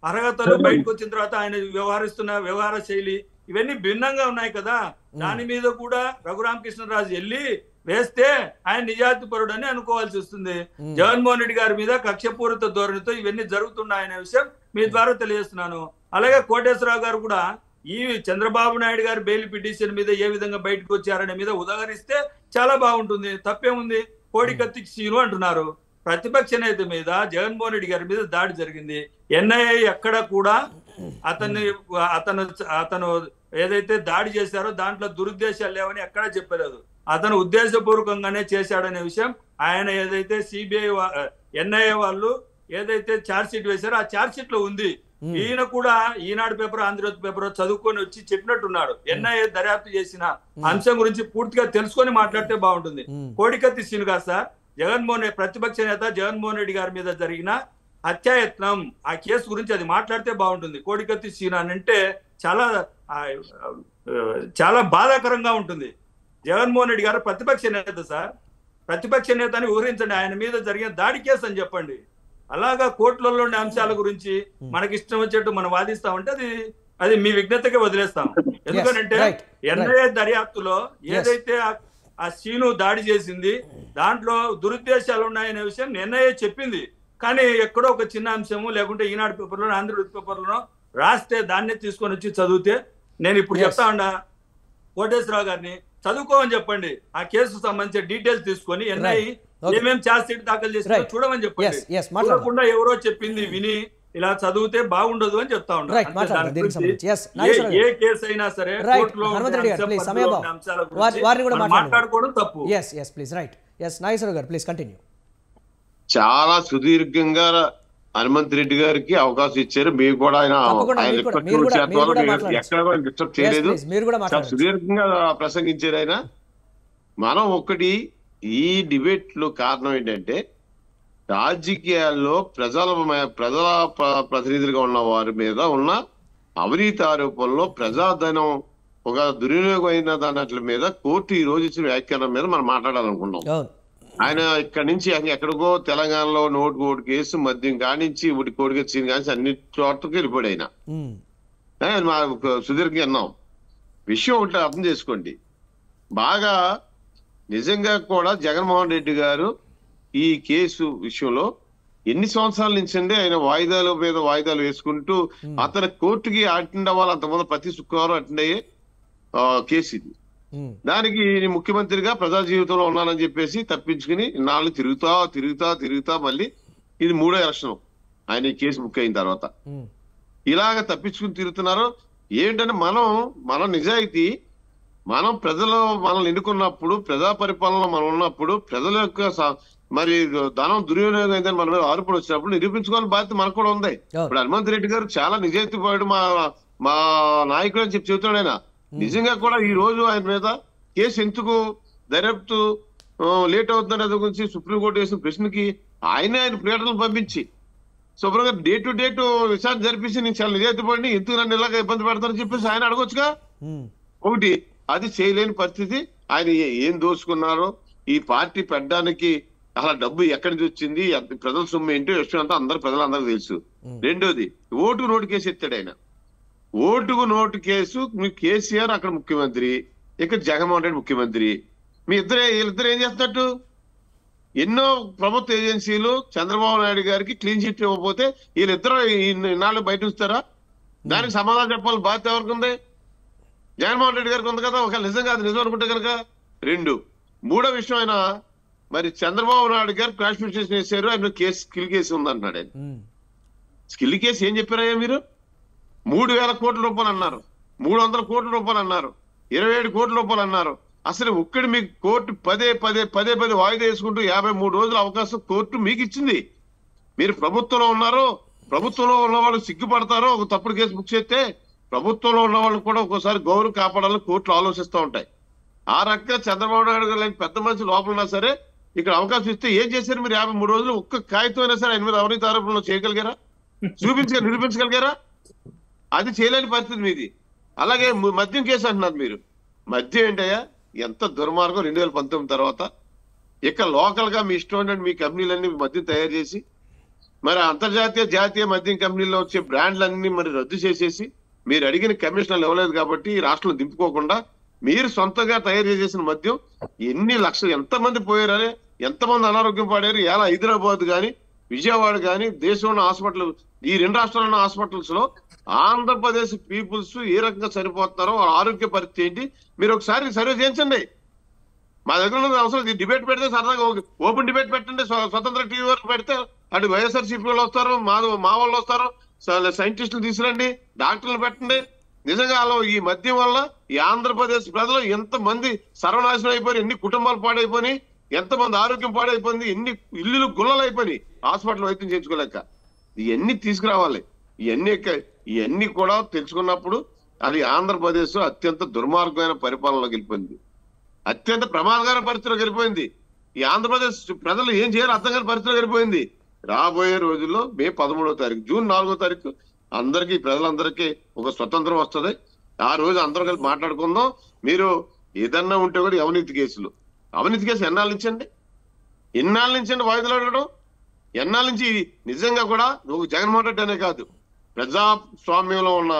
అర్హతలు బయటకు వచ్చిన తర్వాత ఆయన వ్యవహరిస్తున్న వ్యవహార శైలి ఇవన్నీ భిన్నంగా ఉన్నాయి కదా. దాని మీద కూడా రఘురామకృష్ణరాజు వెళ్ళి వేస్తే ఆయన నిజాయితీ పరుడు అని అనుకోవాల్సి వస్తుంది. జగన్మోహన్ రెడ్డి గారి మీద కక్షపూరిత ధోరణితో ఇవన్నీ జరుగుతున్నాయనే విషయం మీ ద్వారా తెలియజేస్తున్నాను. అలాగే కోటేశ్వరరావు గారు కూడా ఈ చంద్రబాబు నాయుడు గారి బెయిల్ పిటిషన్ మీద ఏ విధంగా బయటకు వచ్చారనే మీద ఉదహరిస్తే చాలా బాగుంటుంది. తప్పేముంది? కోడి కత్తికి సీను అంటున్నారు. ప్రతిపక్ష నేత మీద, జగన్మోహన్ రెడ్డి గారి మీద దాడి జరిగింది. ఎన్ఐఏ ఎక్కడ కూడా అతను ఏదైతే దాడి చేశారో దాంట్లో దురుద్దేశాలు లేవని ఎక్కడా చెప్పలేదు. అతను ఉద్దేశపూర్వకంగానే చేశాడనే విషయం ఆయన ఏదైతే సిబిఐ ఎన్ఐఏ వాళ్ళు ఏదైతే ఛార్జ్ షీట్ వేశారో ఆ ఛార్జ్ షీట్ లో ఉంది. ఈయన కూడా ఈనాడు పేపర్ ఆంధ్రజ్యోతి పేపర్ చదువుకొని వచ్చి చెప్పినట్టున్నాడు. ఎన్ఐఏ దర్యాప్తు చేసిన అంశం గురించి పూర్తిగా తెలుసుకొని మాట్లాడితే బాగుంటుంది. కోడికత్తి శ్రీను కాదు సార్, ప్రతిపక్ష నేత జగన్మోహన్ రెడ్డి గారి మీద జరిగిన హత్యాయత్నం ఆ కేసు గురించి అది మాట్లాడితే బాగుంటుంది. కోడికత్తి శ్రీను అని అంటే చాలా బాధాకరంగా ఉంటుంది. జగన్మోహన్ రెడ్డి గారు ప్రతిపక్ష నేత సార్, ప్రతిపక్ష నేత అని ఊహించండి, ఆయన మీద జరిగిన దాడి కేసు అని చెప్పండి. అలాగా కోర్టులలో ఉండే అంశాల గురించి మనకి ఇష్టం వచ్చేట్టు మనం వాదిస్తామంటే అది మీ విజ్ఞతకే వదిలేస్తాం. ఎందుకంటే ఎన్ఐఏ దర్యాప్తులో ఏదైతే ఆ శ్రీను దాడి చేసింది దాంట్లో దురుద్దేశాలు ఉన్నాయనే విషయం ఎన్ఐఏ చెప్పింది. కానీ ఎక్కడో ఒక చిన్న అంశము లేకుంటే ఈనాడు పేపర్లో ఆంధ్రజ్యోతి పేపర్లో రాస్తే దాన్నే తీసుకొని వచ్చి చదివితే, నేను ఇప్పుడు చెప్తా ఉన్నా కోటేశ్వరరావు గారిని చదువుకోమని చెప్పండి. ఆ కేసు సంబంధించిన డీటెయిల్స్ తీసుకొని ఎన్ఐ ఏమేమి ఛార్జ్ షీట్ దాఖలు చేసినా చూడమని చెప్పండి. చూడకుండా ఎవరో చెప్పింది విని ఇలా చదివితే బాగుండదు అని చెప్తా ఉన్నారు. ఏ కేసు అయినా సరే కోర్టులో మాట్లాడుకోవడం తప్పు. చాలా సుదీర్ఘంగా హనుమంత్ రెడ్డి గారికి అవకాశం ఇచ్చారు. మీరు కూడా ఆయన ఎక్కడ డిస్టర్బ్ చేయలేదు, సుదీర్ఘంగా ప్రసంగించారు ఆయన. మనం ఒకటి ఈ డిబేట్ లో కారణం ఏంటంటే రాజకీయాల్లో ప్రజల ప్రతినిధులుగా ఉన్న వారి మీద ఉన్న అవినీతి ఆరోపణలో ప్రజాధనం ఒక దుర్వినియోగం అయిన దాని మీద కోర్టు ఈ రోజు ఇచ్చిన వ్యాఖ్యానం మీద మనం మాట్లాడాలనుకున్నాం. ఆయన ఇక్కడ నుంచి ఎక్కడికో తెలంగాణలో ఓటు కేసు మద్యం కానించి ఒకటి కోడికి కానించి అన్ని చోట్లకి వెళ్ళిపోయాడు ఆయన. సుదీర్ఘంగా అన్నాం. విషయం ఒకటి అర్థం చేసుకోండి బాగా. నిజంగా కూడా జగన్మోహన్ రెడ్డి గారు ఈ కేసు విషయంలో ఎన్ని సంవత్సరాల నుంచి అండి ఆయన వాయిదాల మీద వాయిదాలు వేసుకుంటూ అతని కోర్టుకి అటెండ్ అవ్వాలి. అంతమంది ప్రతి శుక్రవారం అటెండ్ అయ్యే కేసు ఇది. దానికి ముఖ్యమంత్రిగా ప్రజా జీవితంలో ఉన్నానని చెప్పేసి తప్పించుకుని నాలుగు తిరుగుతా మళ్ళీ ఇది 3వ ఎలక్షన్ ఆయన ఈ కేసు బుక్ అయిన తర్వాత ఇలాగ తప్పించుకుని తిరుగుతున్నారు. ఏంటంటే మన నిజాయితీ, మనం ప్రజలు మనల్ని ఎన్నుకున్నప్పుడు ప్రజా పరిపాలన మనం ఉన్నప్పుడు ప్రజల యొక్క మరి ధనం దుర్వినియోగం అయిందని మన మీద ఆరోపణ వచ్చినప్పుడు నిరూపించుకోవాలని బాధ్యత మనకు కూడా ఉంది. ఇప్పుడు హనుమంత్ రెడ్డి గారు చాలా నిజాయితీ పోయాడు, మా నాయకుడు అని చెప్పి చెబుతున్నాడు ఆయన. నిజంగా కూడా ఈ రోజు ఆయన మీద కేసు ఎందుకు దర్యాప్తు లేట్ అవుతుందనే గురించి సుప్రీంకోర్టు వేసిన ప్రశ్నకి ఆయన ప్రియటనలు పంపించి శుభ్రంగా డే టు విచారణ జరిపించి నేను చాలా నిజాయితీ పడి ఎందుకు నన్ను ఇలాగ ఇబ్బంది పెడతానని చెప్పేసి ఆయన అడగొచ్చుగా. ఒకటి అది చేయలేని పరిస్థితి. ఆయన ఏం దోచుకున్నారో ఈ పార్టీ పెట్టడానికి అసలు డబ్బు ఎక్కడి నుంచి వచ్చింది, ప్రజల సొమ్ము ఏంటో విషయం అంతా ప్రజలందరికీ తెలుసు. రెండోది ఓటుకు నోటు కేసు ఎత్తాడు ఆయన. ఓటుకు నోటు కేసు మీ కేసీఆర్ అక్కడ ముఖ్యమంత్రి, ఇక్కడ జగన్మోహన్ రెడ్డి ముఖ్యమంత్రి. వీళ్ళిద్దరు ఏం చేస్తున్నట్టు? ఎన్నో ప్రభుత్వ ఏజెన్సీలు చంద్రబాబు నాయుడు గారికి క్లీన్ చిట్ ఇవ్వకపోతే వీళ్ళిద్దరు ఇన్నాళ్ళు బయట ఉంచుతారా? దానికి సమాధానం చెప్పాలి బాధ్యత ఎవరికి ఉంది? జగన్మోహన్ రెడ్డి గారికి ఉంది కదా. ఒకవేళ నిజంగా అది నిజం అనుకుంటే కనుక. మూడో విషయం ఆయన మరి చంద్రబాబు నాయుడు గారు ప్రాసిక్యూషన్ చేశారు, ఆయన స్కిల్ కేసు ఉందంటున్నాడు ఆయన. స్కిల్ కేసు ఏం చెప్పారయ్యా మీరు? 3,000 కోట్ల రూపాయలు అన్నారు, 300 కోట్ల రూపాయలు అన్నారు, 27 కోట్ల రూపాయలు అన్నారు. అసలు ఒక్కడి మీకు కోర్టు పదే వాయిదా వేసుకుంటూ 53 రోజుల అవకాశం కోర్టు మీకు ఇచ్చింది. మీరు ప్రభుత్వంలో ఉన్నారు, ప్రభుత్వంలో ఉన్న వాళ్ళు సిగ్గుపడతారో ఒక తప్పుడు కేసు బుక్ చేస్తే ప్రభుత్వంలో ఉన్న వాళ్ళు కూడా ఒక్కోసారి గౌరవం కాపాడాలని కోర్టులు ఆలోచిస్తూ ఉంటాయి. ఆ రకంగా చంద్రబాబు నాయుడు గారు పెద్ద మనిషి లోపల ఉన్నా సరే ఇక్కడ అవకాశం ఇస్తే ఏం చేశారు మీరు? 53 రోజులు ఒక్క కాగితం అయినా సరే ఆయన మీద అవినీతి ఆరోపణలు చేయగలిగారా? నిరూపించగలిగారా? అది చేయలేని పరిస్థితి మీది. అలాగే మద్యం కేసు అంటున్నారు మీరు. మద్యం ఏంటయ్యా ఎంత దుర్మార్గం! 2019 తర్వాత ఇక్కడ లోకల్ గా మీ ఇష్టం మీ కంపెనీలన్నీ మద్యం తయారు చేసి మరి అంతర్జాతీయ జాతీయ మద్యం కంపెనీల్లో వచ్చే బ్రాండ్లన్నీ మరి రద్దు చేసేసి మీరు అడిగిన కమిషనర్లు ఇవ్వలేదు కాబట్టి ఈ రాష్ట్రంలో దింపుకోకుండా మీరు సొంతంగా తయారు చేసిన మద్యం ఎన్ని లక్షలు ఎంతమంది పోయారని, ఎంతమంది అనారోగ్యం పడారు. ఎలా హైదరాబాద్ కానీ విజయవాడ కానీ దేశంలో హాస్పిటల్, ఈ 2 రాష్ట్రాల్లో ఉన్న హాస్పిటల్స్ లో ఆంధ్రప్రదేశ్ పీపుల్స్ ఏ రకంగా సరిపోతున్నారో వాళ్ళ ఆరోగ్య పరిస్థితి ఏంటి మీరు ఒకసారి సర్వే చేయించండి. మా దగ్గర ఉన్న అవసరం డిబేట్ పెడితే సరదాగా ఓపెన్ డిబేట్ పెట్టండి. స్వతంత్ర టీవీ వరకు పెడితే అటు వైఎస్ఆర్సీపీ వాళ్ళు వస్తారు, మా వాళ్ళు వస్తారు, సైంటిస్టులు తీసుకురండి, డాక్టర్లు పెట్టండి. నిజంగా ఈ మద్యం వల్ల ఈ ఆంధ్రప్రదేశ్ ప్రజలు ఎంతమంది సర్వనాశనం అయిపోయి, ఎన్ని కుటుంబాలు పాడైపోయి, ఎంతమంది ఆరోగ్యం పాడైపోయింది, ఎన్ని ఇల్లులు గుల్లలు అయిపోయి హాస్పిటల్ వైద్యం చేయించుకోలేక. ఇవన్నీ తీసుకురావాలి. ఇవన్నీ కూడా తెలుసుకున్నప్పుడు అది ఆంధ్రప్రదేశ్ అత్యంత దుర్మార్గమైన పరిపాలనలోకి వెళ్ళిపోయింది, అత్యంత ప్రమాదకర పరిస్థితిలోకి వెళ్ళిపోయింది. ఈ ఆంధ్రప్రదేశ్ ప్రజలు ఏం చేయాలో అర్థం కాని పరిస్థితిలోకి వెళ్ళిపోయింది. రాబోయే రోజుల్లో మే 13వ తారీఖు, జూన్ 4వ తారీఖు అందరికీ, ప్రజలందరికీ ఒక స్వతంత్రం వస్తుంది. ఆ రోజు అందరూ కలిసి మాట్లాడుకుందాం. మీరు ఏదన్నా ఉంటే కూడా అవినీతి కేసులు ఎన్నాళ్ళ నుంచండి, వాయిదాలు అడగడం ఎన్నాళ్ళ నుంచి? నిజంగా కూడా నువ్వు జగన్మోహన్ రెడ్డి అనే కాదు, ప్రజాస్వామ్యంలో ఉన్న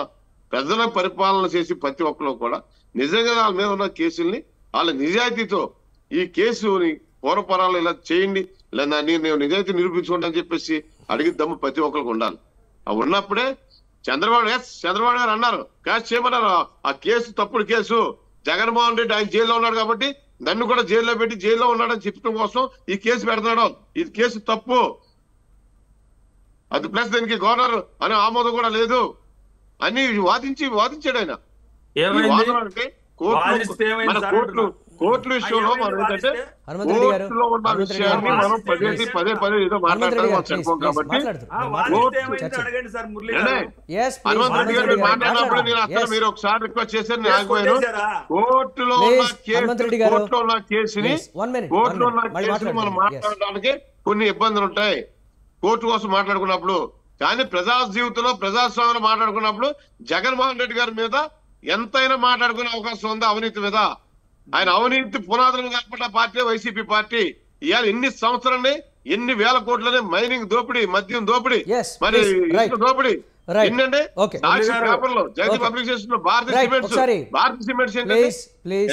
ప్రజల పరిపాలన చేసి ప్రతి ఒక్కరు కూడా నిజంగా వాళ్ళ మీద ఉన్న కేసుల్ని వాళ్ళ నిజాయితీతో ఈ కేసుని పూర్వపరాలు ఇలా చేయండి, లేదా నేను నిజాయితీ నిరూపించుకోండి అని చెప్పేసి అడిగిద్దాము ప్రతి ఒక్కరికి ఉండాలి. అవి ఉన్నప్పుడే చంద్రబాబు గారు అన్నారు, క్యాష్ చేయమన్నారు. ఆ కేసు తప్పుడు కేసు, జగన్మోహన్ రెడ్డి ఆయన జైల్లో ఉన్నాడు కాబట్టి నన్ను కూడా జైల్లో పెట్టి జైల్లో ఉన్నాడని చెప్పడం కోసం ఈ కేసు పెడుతున్నాడు. ఇది కేసు తప్పు, అది ప్లస్ దీనికి గవర్నర్ అనే ఆమోదం కూడా లేదు అని వాదించాడు ఆయన. కోర్టుల విషయంలో మనం ఏంటంటే కోర్టులో ఉన్న విషయాన్ని మనం పదే ఏదో మాట్లాడతాం కాబట్టి హనుమంత్ రెడ్డి గారు మాట్లాడినప్పుడు నేను అసలు మీరు ఒకసారి రిక్వెస్ట్ చేశారు, నేను ఆగిపోయాను. కోర్టులో ఉన్న కేసుని మనం మాట్లాడడానికి కొన్ని ఇబ్బందులు ఉంటాయి కోర్టు కోసం మాట్లాడుకున్నప్పుడు. కానీ ప్రజా జీవితంలో ప్రజాస్వామ్యంలో మాట్లాడుకున్నప్పుడు జగన్మోహన్ రెడ్డి గారి మీద ఎంతైనా మాట్లాడుకునే అవకాశం ఉంది. అవినీతి మీద ఆయన అవినీతి పునాదులను కాకుండా పార్టీ వైసీపీ పార్టీ ఇవాళ ఎన్ని సంవత్సరాన్ని ఎన్ని వేల కోట్లని మైనింగ్ దోపిడీ, మద్యం దోపిడీ, మరి దోపిడీ ఏంటంటే పేపర్లో జగతి పబ్లికేషన్ లో భారతీయ సిమెంట్స్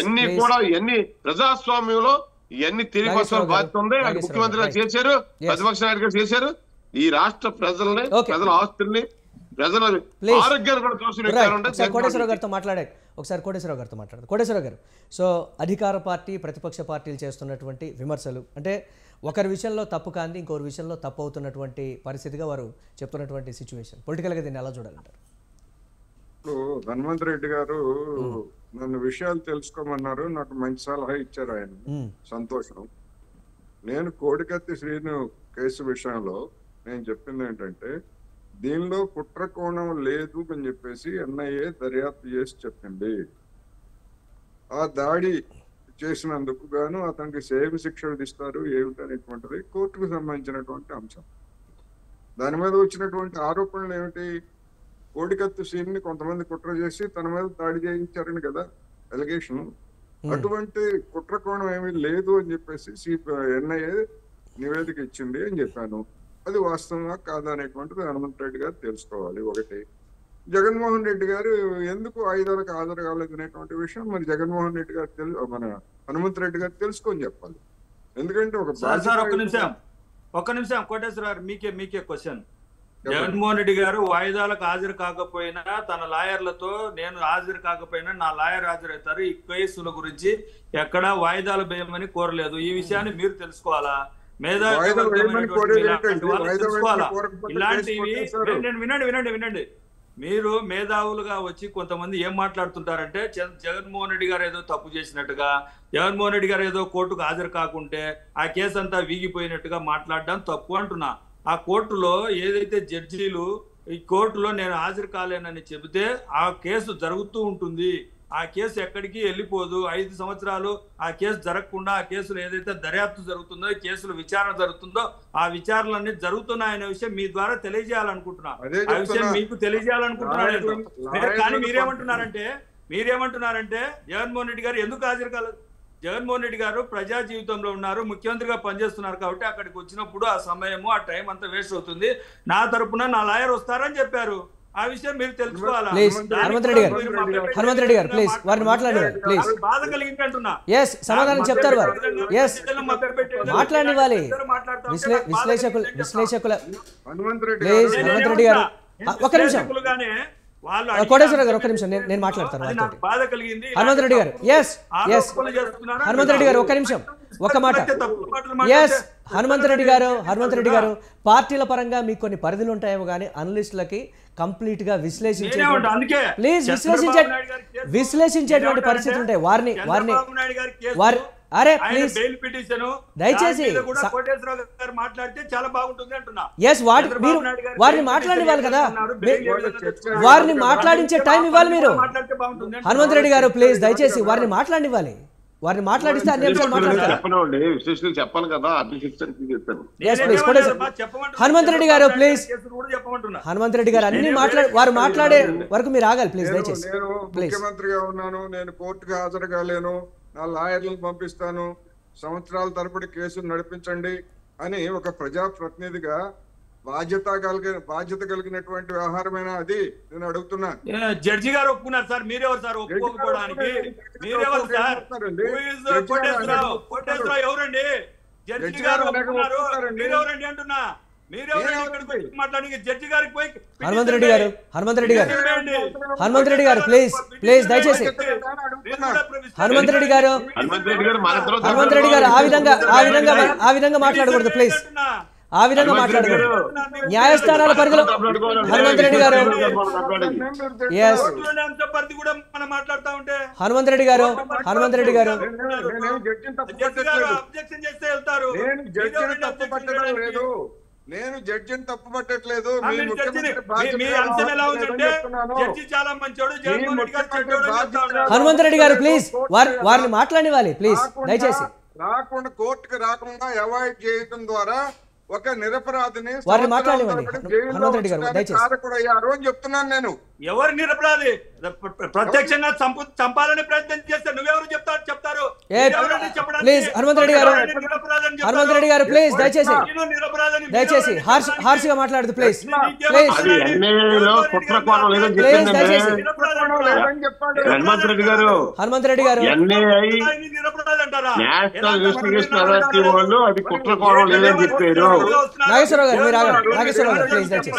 ఎన్ని కూడా ఎన్ని ప్రజాస్వామ్యంలో ఇవన్నీ తిరిగి వస్తున్న బాధ్యత ఉంది. అది ముఖ్యమంత్రి గారు చేశారు, ప్రతిపక్ష నాయకులు చేశారు. ఈ రాష్ట్ర ప్రజల్ని, ప్రజల ఆస్తుల్ని, ప్రజల ఆరోగ్యాన్ని కూడా చూసి కోటేశ్వరరావు గారితో మాట్లాడారు. కోటేశ్వరరావు గారు, సో అధికార పార్టీ ప్రతిపక్ష పార్టీలు చేస్తున్నటువంటి విమర్శలు అంటే ఒకరి విషయంలో తప్పు కాంది ఇంకొకరి విషయంలో తప్పు అవుతున్నటువంటి పరిస్థితిగా వారు చెప్తున్నటువంటి సిచ్యువేషన్, పొలిటికల్గా దీన్ని ఎలా చూడాలంటారు? ఇప్పుడు హనుమంత్ రెడ్డి గారు నన్ను విషయాలు తెలుసుకోమన్నారు, నాకు మంచి సలహా ఇచ్చారు ఆయన, సంతోషం. నేను కోడికత్తి శ్రీను కేసు విషయంలో నేను చెప్పింది ఏంటంటే దీనిలో కుట్ర కోణం లేదు అని చెప్పేసి ఎన్ఐఏ దర్యాప్తు చేసి చెప్పింది. ఆ దాడి చేసినందుకు గాను అతనికి ఏమి శిక్ష విధిస్తారు ఏమిటనేటువంటిది కోర్టుకు సంబంధించినటువంటి అంశం. దాని మీద వచ్చినటువంటి ఆరోపణలు ఏమిటి? కోడికత్తి శ్రీని కొంతమంది కుట్ర చేసి తన మీద దాడి చేయించారని కదా ఎలిగేషన్. అటువంటి కుట్ర కోణం ఏమీ లేదు అని చెప్పేసి ఎన్ఐఏ నివేదిక ఇచ్చింది అని చెప్పాను. అది వాస్తవంగా కాదా అనేటువంటిది హనుమంత్ రెడ్డి గారు తెలుసుకోవాలి. ఒకటి, జగన్మోహన్ రెడ్డి గారు ఎందుకు ఆయుధాలకు హాజరు కాలేదు అనేటువంటి విషయం మరి జగన్మోహన్ రెడ్డి గారు మన హనుమంత్ రెడ్డి గారు తెలుసుకొని చెప్పాలి. ఎందుకంటే ఒక్క నిమిషం కోటేశ్వరరావు, మీకే క్వశ్చన్. జగన్మోహన్ రెడ్డి గారు వాయిదాలకు హాజరు కాకపోయినా తన లాయర్లతో నేను హాజరు కాకపోయినా నా లాయర్ హాజరవుతారు, ఈ కేసుల గురించి ఎక్కడా వాయిదాలు వేయమని కోరలేదు. ఈ విషయాన్ని మీరు తెలుసుకోవాలా? ఇలాంటివి వినండి. మీరు మేధావులుగా వచ్చి కొంతమంది ఏం మాట్లాడుతుంటారంటే జగన్మోహన్ రెడ్డి గారు ఏదో తప్పు చేసినట్టుగా, జగన్మోహన్ రెడ్డి గారు ఏదో కోర్టుకు హాజరు కాకుంటే ఆ కేసు అంతా వీగిపోయినట్టుగా మాట్లాడడం తప్పు అంటున్నా. ఆ కోర్టులో ఏదైతే జడ్జీలు ఈ కోర్టులో నేను హాజరు కాలేనని చెబితే ఆ కేసు జరుగుతూ ఉంటుంది, ఆ కేసు ఎక్కడికి వెళ్ళిపోదు. 5 సంవత్సరాలు ఆ కేసు జరగకుండా ఆ కేసులో ఏదైతే దర్యాప్తు జరుగుతుందో, కేసులు విచారణ జరుగుతుందో ఆ విచారణలన్నీ జరుగుతున్నాయనే విషయం మీ ద్వారా తెలియజేయాలనుకుంటున్నా. ఆ విషయం మీకు తెలియజేయాలనుకుంటున్నాను. కానీ మీరేమంటున్నారంటే జగన్మోహన్ రెడ్డి గారు ఎందుకు హాజరు కాలేదు? జగన్మోహన్ రెడ్డి గారు ప్రజా జీవితంలో ఉన్నారు, ముఖ్యమంత్రిగా పనిచేస్తున్నారు కాబట్టి అక్కడికి వచ్చినప్పుడు ఆ సమయము ఆ టైం అంతా వేస్ట్ అవుతుంది, నా తరపున నా లాయర్ వస్తారని చెప్పారు. ఆ విషయం మీరు తెలుసుకోవాలా? హనుమంత్ రెడ్డి గారు ప్లీజ్ వారిని మాట్లాడండి ప్లీజ్. బాధ కలిగింది అంటున్నా. yes సమాధానం చెప్తారు వారు. yes మాట్లాడనివ్వాలి. విశ్లేషకుల ప్లీజ్ హనుమంత్ రెడ్డి గారు ఒక్క నిమిషం. కోటేశ్వరరావు గారు ఒక్క నిమిషం, నేను మాట్లాడతాను. హనుమంత్ రెడ్డి గారు హనుమంత్ రెడ్డి గారు ఒక్క నిమిషం, ఒక్క మాట. హనుమంత్ రెడ్డి గారు పార్టీల పరంగా మీకు కొన్ని పరిధులు ఉంటాయేమో కానీ అనలిస్టులకి కంప్లీట్ గా విశ్లేషించే నేనేమంటా అందుకే ప్లీజ్ విశ్లేషించేటువంటి పరిస్థితులు ఉంటాయి. వారిని అరే ప్లీజ్ దయచేసి మాట్లాడితే చాలా బాగుంటుంది అంటున్నా. ఎస్ వారిని మాట్లాడివ్వాలి కదా, వారిని మాట్లాడించే టైం ఇవ్వాలి మీరు. హనుమంత్ రెడ్డి గారు ప్లీజ్ దయచేసి వారిని మాట్లాడివ్వాలి. వారిని మాట్లాడిస్తే అన్ని నిమిషాలు మాట్లాడతారు. చెప్పాలి కదా. హనుమంత్ రెడ్డి గారు ప్లీజ్, హనుమంత్ రెడ్డి గారు అన్ని వారు మాట్లాడే వరకు మీరు ఆగాలి ప్లీజ్ దయచేసి. నేను ముఖ్యమంత్రిగా ఉన్నాను, నేను కోర్టుకు హాజరు కాలేను, నా లాయర్లను పంపిస్తాను, సంవత్సరాల తరబడి కేసులు నడిపించండి అని ఒక ప్రజాప్రతినిధిగా బాధ్యత కలిగినటువంటి వ్యవహారమైన అది నేను అడుగుతున్నా. జడ్జి గారు ఒప్పుకున్నారు సార్, మీరెవరు సార్ ఒప్పుకోకపోవడానికి? మీరెవరు సార్? కోటేశ్వరరావు ఎవరండి? జడ్జి గారు ఒప్పుకున్నారు, మీరెవరండి అంటున్నా. జడ్జి గారికి పోయి హనుమంత్ రెడ్డి గారు ప్లీజ్ దయచేసి హనుమంత్ రెడ్డి గారు ఆ విధంగా మాట్లాడకూడదు ప్లీజ్, ఆ విధంగా మాట్లాడకూడదు. న్యాయస్థానాల పరిధిలో హనుమంత్ రెడ్డి గారు హనుమంత్ రెడ్డి గారు నేను జడ్జిని తప్పు పట్టట్లేదు. హనుమంత్ రెడ్డి గారు ప్లీజ్ వారిని మాట్లాడివ్వాలి ప్లీజ్ దయచేసి. రాకుండా కోర్టుకు రాకుండా అవాయిడ్ చేయడం ద్వారా ఒక నిరపరాధిని వారిని మాట్లాడివ్వండి. హనుమంత్ రెడ్డి గారు దయచేసి కారకుడయ్యారు అని చెప్తున్నాను నేను. ఎవరు నిరపరాధి? ప్రత్యక్షంగా చంపాలని ప్రయత్నం చేస్తే నువ్వెవరు చెప్తారు? ప్లీజ్ హనుమంత్ రెడ్డి గారు ప్లీజ్ దయచేసి హార్ష్ గా మాట్లాడదు ప్లీజ్ హనుమంత్ రెడ్డి గారు అది కుట్రకోణం లేదని చెప్పారు. నాగేశ్వరరావు గారు మీరు ఆగండి. నాగేశ్వరరావు గారు ప్లీజ్ దయచేసి.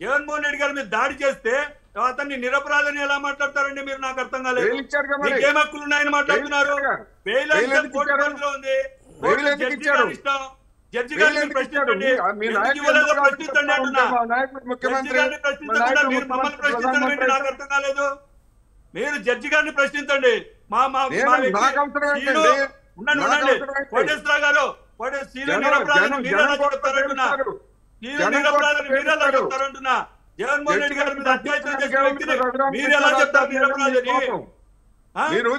జగన్మోహన్ రెడ్డి గారు మీరు దాడి చేస్తే అతన్ని నిరపరాధని ఎలా మాట్లాడతారండి మీరు? నాకు అర్థం కాలేదు. ఏం హక్కులు ఉన్నాయని మాట్లాడుతున్నారు? జడ్జి గారిని ప్రశ్నించండి అంటున్నా. మమ్మల్ని ప్రశ్నించండి, నాకు అర్థం కాలేదు. మీరు జడ్జి గారిని ప్రశ్నించండి. ఉండండి కోటేశ్వరరావు గారు, నిరపరాధని మీరు ఎలా చెప్తారంటున్నా. జగన్మోహన్ రెడ్డి గారు మీద అత్యాచారం చేసిన వ్యక్తిని మీరు ఎలా చెప్తారు నిరపరాధని? మీరు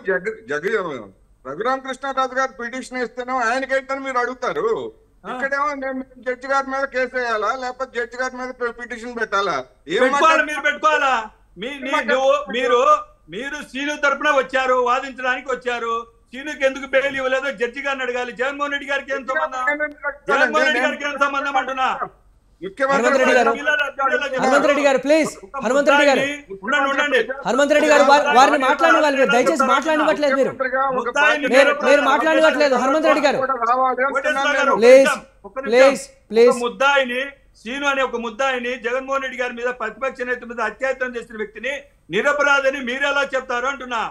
రఘురామకృష్ణరాజు గారు పిటిషన్ ఇస్తేనో ఆయనకైతే మీరు అడుగుతారు. ఇక్కడేమో జడ్జి గారి మీద కేసు వేయాలా లేకపోతే జడ్జి గారి మీద పిటిషన్ పెట్టాలా? మీరు పెట్టుకోవాలా? మీరు సీను తరపున వచ్చారు, వాదించడానికి వచ్చారు. సీనుకి ఎందుకు బెయిల్ ఇవ్వలేదో జడ్జి గారిని అడగాలి. జగన్మోహన్ రెడ్డి గారికి ఏం సంబంధం? జగన్మోహన్ రెడ్డి గారికి ఏం సంబంధం అంటున్నా. హనుమంత్ రెడ్డి గారు ప్లీజ్ హనుమంత్ రెడ్డి గారు వారిని మాట్లాడివ్వాలి. మీరు దయచేసి మాట్లాడివ్వట్లేదు. మీరు మాట్లాడివ్వట్లేదు. హనుమంత్ రెడ్డి గారు ప్లీజ్ ముద్దాయిని సీను అనే ఒక ముద్దాయిని జగన్మోహన్ రెడ్డి గారి మీద ప్రతిపక్ష నేత మీద అత్యాచారం చేసిన వ్యక్తిని నిరపరాధని మీరు ఎలా చెప్తారు అంటున్నా.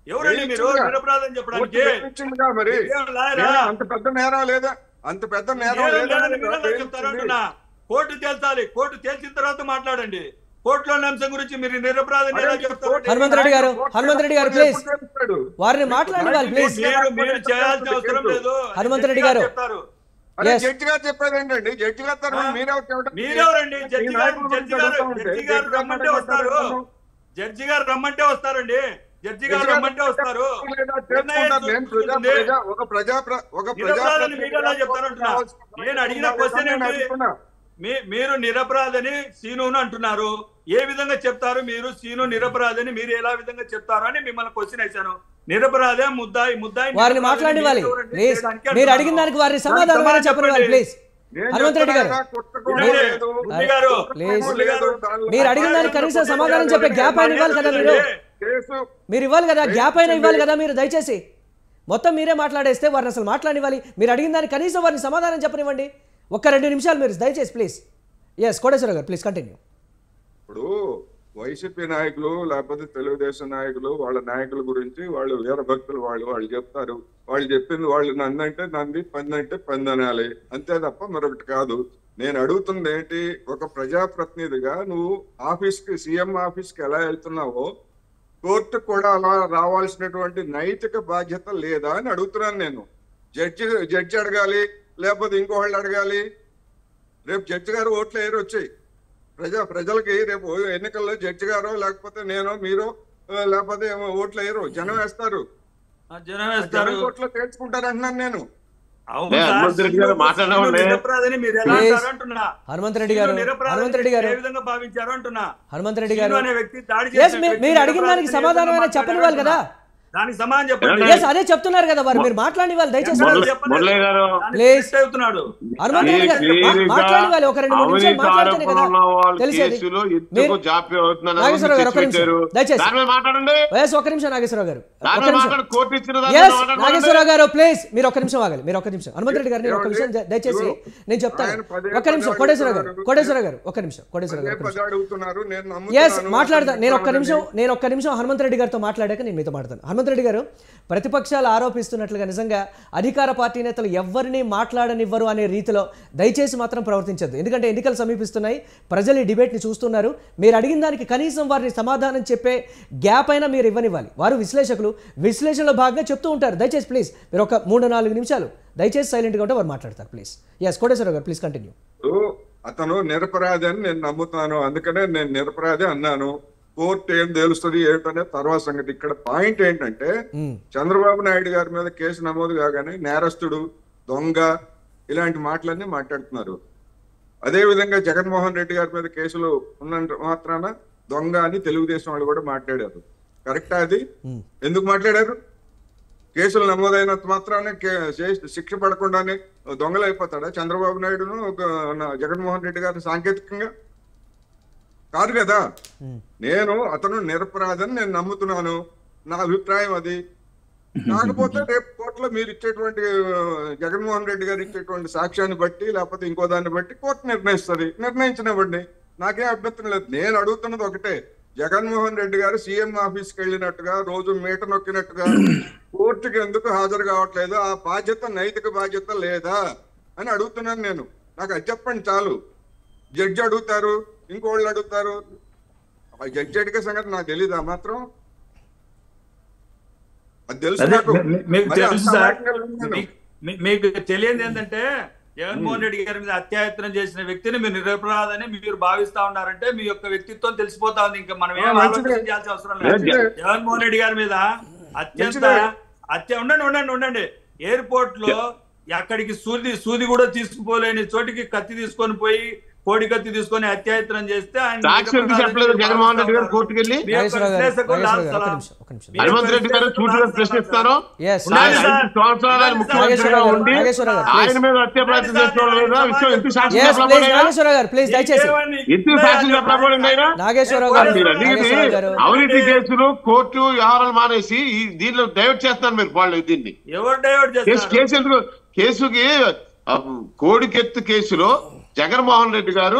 ఎవరండి మీరు నిరపరాధని చెప్పడానికి? అంత పెద్ద నేరం లేదా? అంత పెద్ద నేరం చెప్తారు అంటున్నా. కోర్టు తేల్చాలి. కోర్టు తేల్చిన తర్వాత మాట్లాడండి. కోర్టులోని అంశం గురించి మీరు నిరపరాధని ఎలా చెప్తారు? హనుమంత్ రెడ్డి గారు ప్లీజ్ వారిని మాట్లాడాలి ప్లీజ్. మీరు చేయాల్సిన అవసరం లేదు. హనుమంత్ రెడ్డి గారు చెప్తారు. జడ్జి గారు చెప్పేది ఏంటండి? జడ్జి గారు మీరెవరండి? జడ్జి గారు రమ్మంటే వస్తారు. జడ్జి గారు రమ్మంటే వస్తారండి. జడ్జి గారు రమ్మంటే వస్తారు. నేను అడిగిన క్వశ్చన్ ఏంటి? మీరు నిరపరాధని సీనును అంటున్నారు. ఏ విధంగా చెప్తారు మీరు? సీను నిరపరాధని మీరు ఎలా విధంగా చెప్తారు అని మిమ్మల్ని క్వశ్చన్ వేశాను. నిరపరాధే ముద్దాయి వారిని మాట్లాడివ్వాలి ప్లీజ్. మీరు అడిగిన దానికి వారిని సమాధానం చెప్పనివ్వాలి ప్లీజ్. హనుమంత్ రెడ్డి గారు మీరు అడిగిన దానికి కనీసం సమాధానం చెప్పే గ్యాప్ అయినా ఇవ్వాలి కదా. మీరు ఇవ్వాలి కదా, గ్యాప్ అయినా ఇవ్వాలి కదా. మీరు దయచేసి మొత్తం మీరే మాట్లాడేస్తే వారిని అసలు మాట్లాడివ్వాలి. మీరు అడిగిన దానికి కనీసం వారిని సమాధానం చెప్పనివ్వండి. ఒక్క 2 నిమిషాలు మీరు దయచేసి ప్లీజ్. ఎస్ కోటేశ్వరరావు గారు ప్లీజ్ కంటిన్యూ. ఇప్పుడు వైసీపీ నాయకులు లేకపోతే తెలుగుదేశం నాయకులు వాళ్ళ నాయకుల గురించి వాళ్ళు వీర భక్తులు వాళ్ళు చెప్తారు. వాళ్ళు చెప్పింది వాళ్ళు నందంటే నంది, పంది అంటే పంది అనాలి, అంతే తప్ప మరొకటి కాదు. నేను అడుగుతుంది ఏంటి, ఒక ప్రజాప్రతినిధిగా నువ్వు ఆఫీస్కి, సీఎం ఆఫీస్కి ఎలా వెళ్తున్నావో కోర్టుకు కూడా అలా రావాల్సినటువంటి నైతిక బాధ్యత లేదా అని అడుగుతున్నాను నేను. జడ్జి అడగాలి, లేకపోతే ఇంకోళ్ళు అడగాలి. రేపు జడ్జి గారు ఓట్లు వేయరు వచ్చాయి ప్రజలకి. రేపు ఎన్నికల్లో జడ్జి గారో లేకపోతే నేనో మీరో లేకపోతే ఓట్లు వేయరు, జనం వేస్తారు. ఓట్లు తేల్చుకుంటారు అంటున్నాను నేను. హనుమంత్ రెడ్డి గారు మాట్లాడమండి. హనుమంత్ రెడ్డి గారు అనే వ్యక్తి దాడి మీరు అడిగిన దానికి సమాధానం చెప్పని వాళ్ళు కదా, దానికి సమాధానం చెప్పండి. అదే చెప్తున్నారు కదా మరి, మీరు మాట్లాడి వాళ్ళు దయచేసి మురళి గారు హనుమంత్ రెడ్డి గారు మాట్లాడి వాళ్ళు ఒక 2-3 నిమిషాలు మాట్లాడితేనే కదా తెలిసేది. నాగేశ్వరరావు గారు ఒక నిమిషం దయచేసి, ఒక నిమిషం నాగేశ్వరరావు గారు, నాగేశ్వరరావు గారు ప్లీజ్ మీరు ఒక నిమిషం ఆగాలి, మీరు ఒక నిమిషం. హనుమంత్ రెడ్డి గారు నేను ఒక నిమిషం దయచేసి నేను చెప్తాను. ఒక నిమిషం కోటేశ్వరరావు గారు ఒక నిమిషం, కోటేశ్వరరావు గారు ఎస్ మాట్లాడతాను. నేను ఒక్క నిమిషం హనుమంత్ రెడ్డి గారితో మాట్లాడాక నేను మీతో మాట్లాడతాను. హనుమంత్ రెడ్డి గారు, ప్రతిపక్షాలు ఆరోపిస్తున్నట్లుగా నిజంగా అధికార పార్టీ నేతలు ఎవరిని మాట్లాడనివ్వరు అనే రీతిలో దయచేసి మాత్రం ప్రవర్తించద్దు. ఎందుకంటే ఎన్నికలు సమీపిస్తున్నాయి, ప్రజలు ఈ డిబేట్ని చూస్తున్నారు. మీరు అడిగిన దానికి కనీసం వారిని సమాధానం చెప్పే గ్యాప్ అయినా మీరు ఇవ్వనివ్వాలి. వారు విశ్లేషకులు, విశ్లేషణలో భాగంగా చెప్తూ ఉంటారు. దయచేసి ప్లీజ్ మీరు ఒక 3-4 నిమిషాలు దయచేసి సైలెంట్గా ఉంటే వారు మాట్లాడతారు ప్లీజ్. ఎస్ కోటేశ్వరరావు గారు ప్లీజ్ కంటిన్యూ. అతను నిరపరాధి అని నేను నమ్ముతాను, అందుకనే నేను నిరపరాధి అన్నాను. కోర్టు ఏం తెలుస్తుంది ఏంటనే తర్వాత సంగతి. ఇక్కడ పాయింట్ ఏంటంటే చంద్రబాబు నాయుడు గారి మీద కేసు నమోదు కాగానే నేరస్తుడు, దొంగ ఇలాంటి మాటలన్నీ మాట్లాడుతున్నారు. అదే విధంగా జగన్మోహన్ రెడ్డి గారి మీద కేసులు ఉన్నంత మాత్రాన దొంగ అని తెలుగుదేశం వాళ్ళు కూడా మాట్లాడారు. కరెక్టా అది? ఎందుకు మాట్లాడారు? కేసులు నమోదైనంత మాత్రానే శిక్ష పడకుండానే దొంగలు అయిపోతాడా చంద్రబాబు నాయుడును జగన్మోహన్ రెడ్డి గారు? సాంకేతికంగా కాదు కదా. అతను నిరపరాధని నేను నమ్ముతున్నాను, నా అభిప్రాయం అది. కాకపోతే రేపు కోర్టులో మీరు ఇచ్చేటువంటి జగన్మోహన్ రెడ్డి గారు ఇచ్చేటువంటి సాక్ష్యాన్ని బట్టి లేకపోతే ఇంకో దాన్ని బట్టి కోర్టు నిర్ణయిస్తుంది. నిర్ణయించినవ్వండి, నాకేం అభ్యంతరం లేదు. నేను అడుగుతున్నది ఒకటే, జగన్మోహన్ రెడ్డి గారు సీఎం ఆఫీస్కి వెళ్ళినట్టుగా రోజు మీట నొక్కినట్టుగా కోర్టుకి ఎందుకు హాజరు కావట్లేదు? ఆ బాధ్యత నైతిక బాధ్యత లేదా అని అడుగుతున్నాను నేను. నాకు అది చెప్పండి చాలు. జడ్జి అడుగుతారు, ఇంకోళ్ళు అడుగుతారు. జడ్జి అడిగే సంగతి నాకు తెలీదా మాత్రం? అది తెలుసు నాకు. మీకు తెలియదు ఏంటంటే జగన్మోహన్ రెడ్డి గారి మీద అత్యాయత్నం చేసిన వ్యక్తిని మీరు నిరపరాధని మీరు భావిస్తా ఉన్నారంటే మీ యొక్క వ్యక్తిత్వం తెలిసిపోతా ఉంది. ఇంకా మనం ఏం ఆలోచన చేయాల్సిన అవసరం లేదు. జగన్మోహన్ రెడ్డి గారి మీద ఉండండి ఎయిర్పోర్ట్ లో అక్కడికి సూది కూడా తీసుకుపోలేని చోటికి కత్తి తీసుకొని పోయి, కోడి కత్తి తీసుకొని అత్యాయత్నం చేస్తే జగన్మోహన్ రెడ్డి గారు కోర్టుకు వెళ్ళి హనుమంత్ రెడ్డి గారు చూటుగా ప్రశ్నిస్తారు. ముఖ్యమంత్రిగా ఉండి ఆయన మీద హత్య ప్రయత్నం అవినీతి కేసులు కోర్టు వ్యవహారాలు మానేసి దీనిలో డైవర్ట్ చేస్తున్నారు మీరు. వాళ్ళు దీన్ని ఎవరు డైవర్ట్ చేస్తారు? కేసుకి కోడికెత్తు కేసులో జగన్మోహన్ రెడ్డి గారు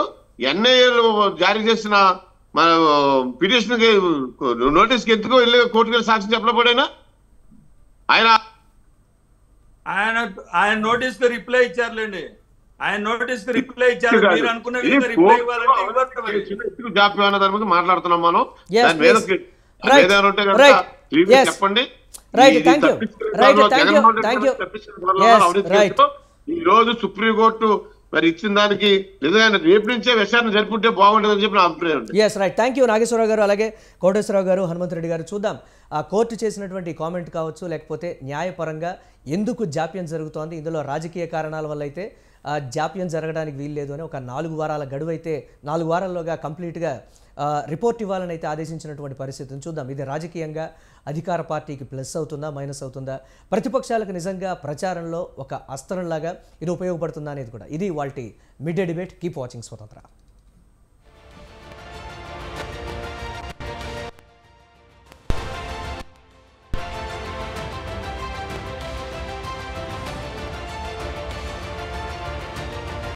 ఎన్ఐఏలు జారీ చేసిన మన పిటిషన్ నోటీస్కి ఎందుకు వెళ్ళి కోర్టుకు సాక్షి చెప్పలేకపోయినా ఆయన నోటీస్ కు రిప్లై ఇచ్చారులేండి. ఆయన నోటీస్ కు రిప్లై ఇచ్చారు. జాప్యం అన్న దాని మీద మాట్లాడుతున్నాం మనం. చెప్పండి. ఈ రోజు సుప్రీంకోర్టు మరి ఇచ్చిన దానికి నిజంగా రేపు నుంచే విచారణ జరుపుకుంటే బాగుంటుందని చెప్పి నా అభిప్రాయం. Yes right, thank you Nageswararao గారు, అలాగే కోటేశ్వరరావు గారు, హనుమంత్ రెడ్డి గారు. చూద్దాం ఆ కోర్టు చేసినటువంటి కామెంట్ కావచ్చు, లేకపోతే న్యాయపరంగా ఎందుకు జాప్యం జరుగుతోంది, ఇందులో రాజకీయ కారణాల వల్ల అయితే జాప్యం జరగడానికి వీల్లేదు అని ఒక 4 వారాల గడువు అయితే 4 వారాల్లోగా కంప్లీట్గా రిపోర్ట్ ఇవ్వాలని అయితే ఆదేశించినటువంటి పరిస్థితిని చూద్దాం. ఇది రాజకీయంగా అధికార పార్టీకి ప్లస్ అవుతుందా, మైనస్ అవుతుందా, ప్రతిపక్షాలకు నిజంగా ప్రచారంలో ఒక అస్త్రంలాగా ఇది ఉపయోగపడుతుందా అనేది కూడా. ఇది వాల్టి mid day debate. Keep watching స్వతంత్ర.